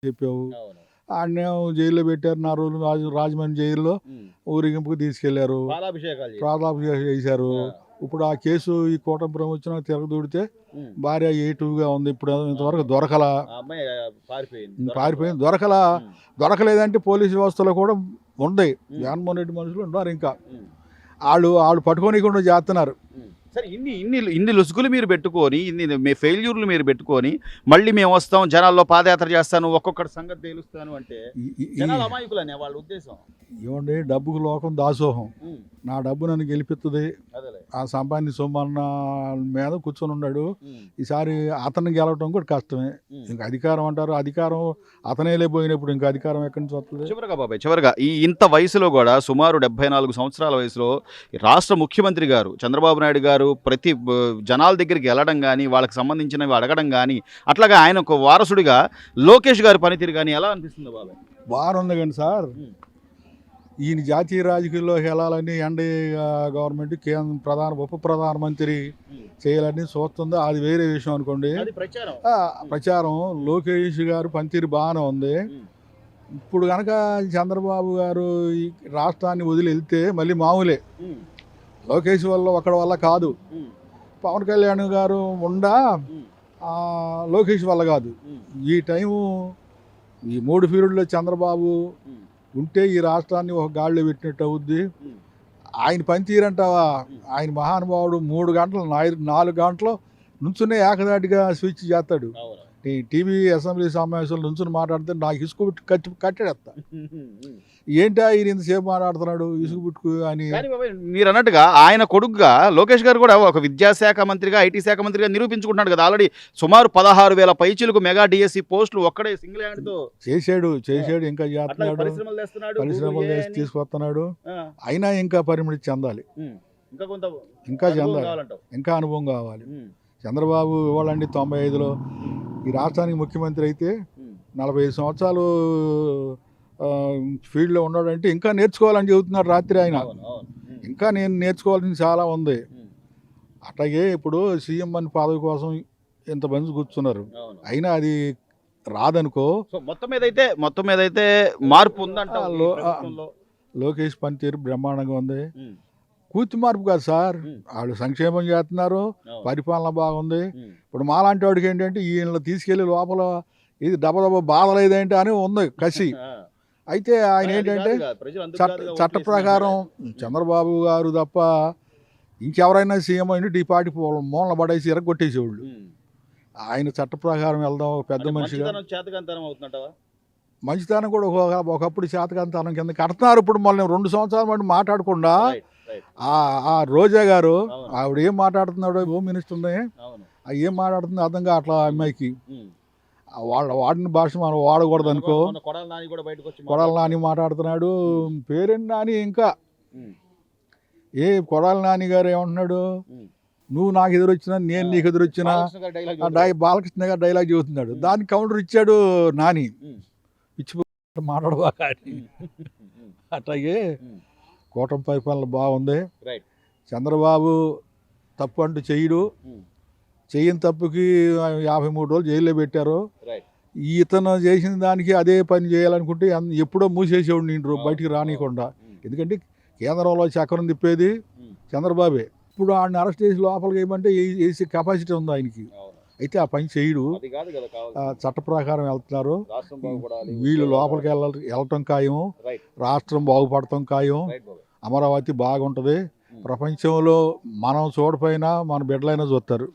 చెప్పావు. అవును. ఆడనేమో జైల్లో పెట్టారు 4 రోజులు రాజమండ్రి జైల్లో ఉమ్. ఊరేగింపుకు తీసుకెళ్లారు, పాలాభిషేకాలు చేసి. ప్రాణాభిషేకం చేశారు. ఆ. ఇప్పుడు ఆ కేసు ఈ కూటమి ప్రభుత్వం తిరగదూడితే ఉమ్. భార్య A2గా ఉంది. ఇప్పుడు ఇంతవరకు దొరకలా, ఆ అమ్మాయి పారిపోయింది. పారిపోయింది. దొరకలా. ఉమ్. దొరకలేదంటే పోలీసు వ్యవస్థలో కూడా ఉంది. ఉమ్. జగన్మోహన్ రెడ్డి మనుషులు ఉన్నారు. ఇంకా ఉమ్. వాళ్ళు పట్టుకోనికుండా చేస్తున్నారు. సరే ఇన్ని లుసుగులు మీరు పెట్టుకొని మీ ఫెయిల్యూర్లు మీరు పెట్టుకొని మళ్ళీ మేము వస్తాం జనాల్లో పాదయాత్ర చేస్తాను ఒక్కొక్కటి సంగతి తేలుస్తాను అంటే జనాలు అమాయకులనే వాళ్ళ ఉద్దేశం. ఏమండి, డబ్బుకు లోకం దాసోహం. ఉమ్. నా డబ్బు నన్ను గెలిపిస్తుంది. అదేలే. ఆ సంపాదించి సొమ్మన్న మీద కూర్చొని ఉన్నాడు. ఉమ్. ఈసారి అతన్ని గెలవటం కూడా కష్టమే. ఉమ్. ఇంకా అధికారం అంటారు, అధికారం అతనేలే పోయినప్పుడు ఇంకా అధికారం ఎక్కడి నుంచి వస్తుంది? చివరిగా బాబాయ్, చివరిగా ఇంత వయసులో కూడా సుమారు 74 సంవత్సరాల వయసులో రాష్ట్ర ముఖ్యమంత్రి గారు చంద్రబాబు నాయుడు గారు ప్రతి జనాల దగ్గరికి వెళ్ళడం కానీ వాళ్ళకి సంబంధించినవి అడగడం కానీ అట్లాగా ఆయన ఒక వారసుడిగా లోకేష్ గారి పనితీరు కానీ ఎలా అనిపిస్తుంది బాబాయ్? బాగుంది కానీ సార్, ఈయన జాతీయ రాజకీయాల్లోకి వెళ్ళాలని ఎన్డీఏ గవర్నమెంట్ కేంద్ర ఉప ప్రధానమంత్రి చేయాలని చూస్తుంది. అది వేరే విషయం అనుకోండి. అది ప్రచారం. ప్రచారం లోకేష్ గారు పనితీరు బాగానే ఉంది. ఇప్పుడు కనుక చంద్రబాబు గారు ఈ రాష్ట్రాన్ని వదిలి వెళ్తే మళ్ళీ మామూలే. లోకేష్ వల్ల ఒకడి వల్ల కాదు. పవన్ కళ్యాణ్ గారు ఉండా లోకేష్ వల్ల కాదు. ఈ టైము ఈ 3 పీరియడ్లో చంద్రబాబు ఉంటే ఈ రాష్ట్రాన్ని ఒక గాడిలో పెట్టినట్టు అవుద్ది. ఆయన పనితీరంటావా? ఆయన మహానుభావుడు 3 గంటలు 4 గంటలు నుంచునే ఏకదాటిగా స్విచ్ చేస్తాడు. టీవీ అసెంబ్లీ సమావేశంలో నుంచుని మాట్లాడితే నాకు ఇసుకు పెట్టి కట్టేస్తా. ఏంటా ఈయన ఇంతసేపు మాట్లాడుతున్నాడు ఇసుకు పుట్టుకు అని. మీరు అన్నట్టుగా ఆయన కొడుకుగా లోకేష్ గారు కూడా ఒక విద్యాశాఖ మంత్రిగా ఐటీ శాఖ మంత్రిగా నిరూపించుకుంటున్నాడు కదా. ఆల్రెడీ సుమారు 16,000 పైచీలకు మెగా డిఎస్సి పోస్టులు ఒక్కడే సింగిల్ హ్యాండ్ తో చేశాడు. ఇంకా చేస్తున్నాడు. పరిశ్రమలు తీసుకొస్తున్నాడు. అయినా ఇంకా పరిమితి చెందాలి. ఇంకా చెందాలి. ఇంకా అనుభవం కావాలి. చంద్రబాబు ఇవ్వాలండి 95లో ఈ రాష్ట్రానికి ముఖ్యమంత్రి అయితే 45 సంవత్సరాలు ఫీల్డ్లో ఉన్నాడంటే ఇంకా నేర్చుకోవాలని చెబుతున్నాడు రాత్రి ఆయన. ఇంకా నేను నేర్చుకోవాల్సింది చాలా ఉంది. అట్లాగే ఇప్పుడు సీఎం అని పదవి కోసం ఇంతమంది కూర్చున్నారు. అయినా అది రాదనుకో. మొత్తం మీద అయితే మార్పు ఉందంట. లోకేష్ పనితీరు బ్రహ్మాండంగా ఉంది. కూర్చి మార్పు కాదు సార్, వాళ్ళు సంక్షేమం చేస్తున్నారు, పరిపాలన బాగుంది. ఇప్పుడు మాలాంటి వాడికి ఏంటంటే ఈయన తీసుకెళ్లి లోపల ఇది దెబ్బ బాధలేదేంటి అని ఉంది కసి. అయితే ఆయన ఏంటంటే చట్ట ప్రకారం చంద్రబాబు గారు తప్ప ఇంకెవరైనా సీఎం అయినట్టు ఈ పార్టీ మూలన పడేసి ఎరగొట్టేసేవాళ్ళు. ఆయన చట్ట ప్రకారం వెళ్దాం పెద్ద మనిషిగా. మంచితనం కూడా ఒకప్పుడు చేతకంతనం కింద కడుతున్నారు. ఇప్పుడు మళ్ళీ 2 సంవత్సరాల పాటు మాట్లాడకుండా ఆ రోజా గారు ఆవిడ ఏం మాట్లాడుతున్నాడో హోమ్ మినిస్టర్ని ఏం మాట్లాడుతుందో అర్థం కావట్లా అమ్మాయికి. వాడిన భాష మనం వాడకూడదు అనుకో. కొడాల నాని మాట్లాడుతున్నాడు. పేరెంట్ నాని ఇంకా కొడాల నాని గారు ఏమంటున్నాడు, నువ్వు నాకు ఎదురొచ్చినా నేను నీకు ఎదురొచ్చినా బాలకృష్ణ గారు డైలాగ్ చెబుతున్నాడు. దానికి కౌంటర్ ఇచ్చాడు నాని. పిచ్చి మాట్లాడబాక. అట్లాగే కూటమి పరిపాలన బాగుంది. చంద్రబాబు తప్పు అంటూ చెయ్యని తప్పుకి 53 రోజులు జైల్లో పెట్టారు. ఇతను చేసిన దానికి అదే పని చేయాలనుకుంటే ఎప్పుడో మూసేసేవాడు నేను బయటికి రానియకుండా. ఎందుకంటే కేంద్రంలో చక్రం తిప్పేది చంద్రబాబే. ఇప్పుడు ఆయన అరెస్ట్ చేసి లోపలికి ఏమంటే వేసే కెపాసిటీ ఉంది ఆయనకి. అయితే ఆ పని చేయడు. చట్ట ప్రకారం వెళ్తున్నారు. వీళ్ళు లోపలికి వెళ్ళటం ఖాయం. రాష్ట్రం బాగుపడటం ఖాయం. అమరావతి బాగుంటుంది. ప్రపంచంలో మనం చూడపోయినా మన బిడ్డలైనా చూస్తారు.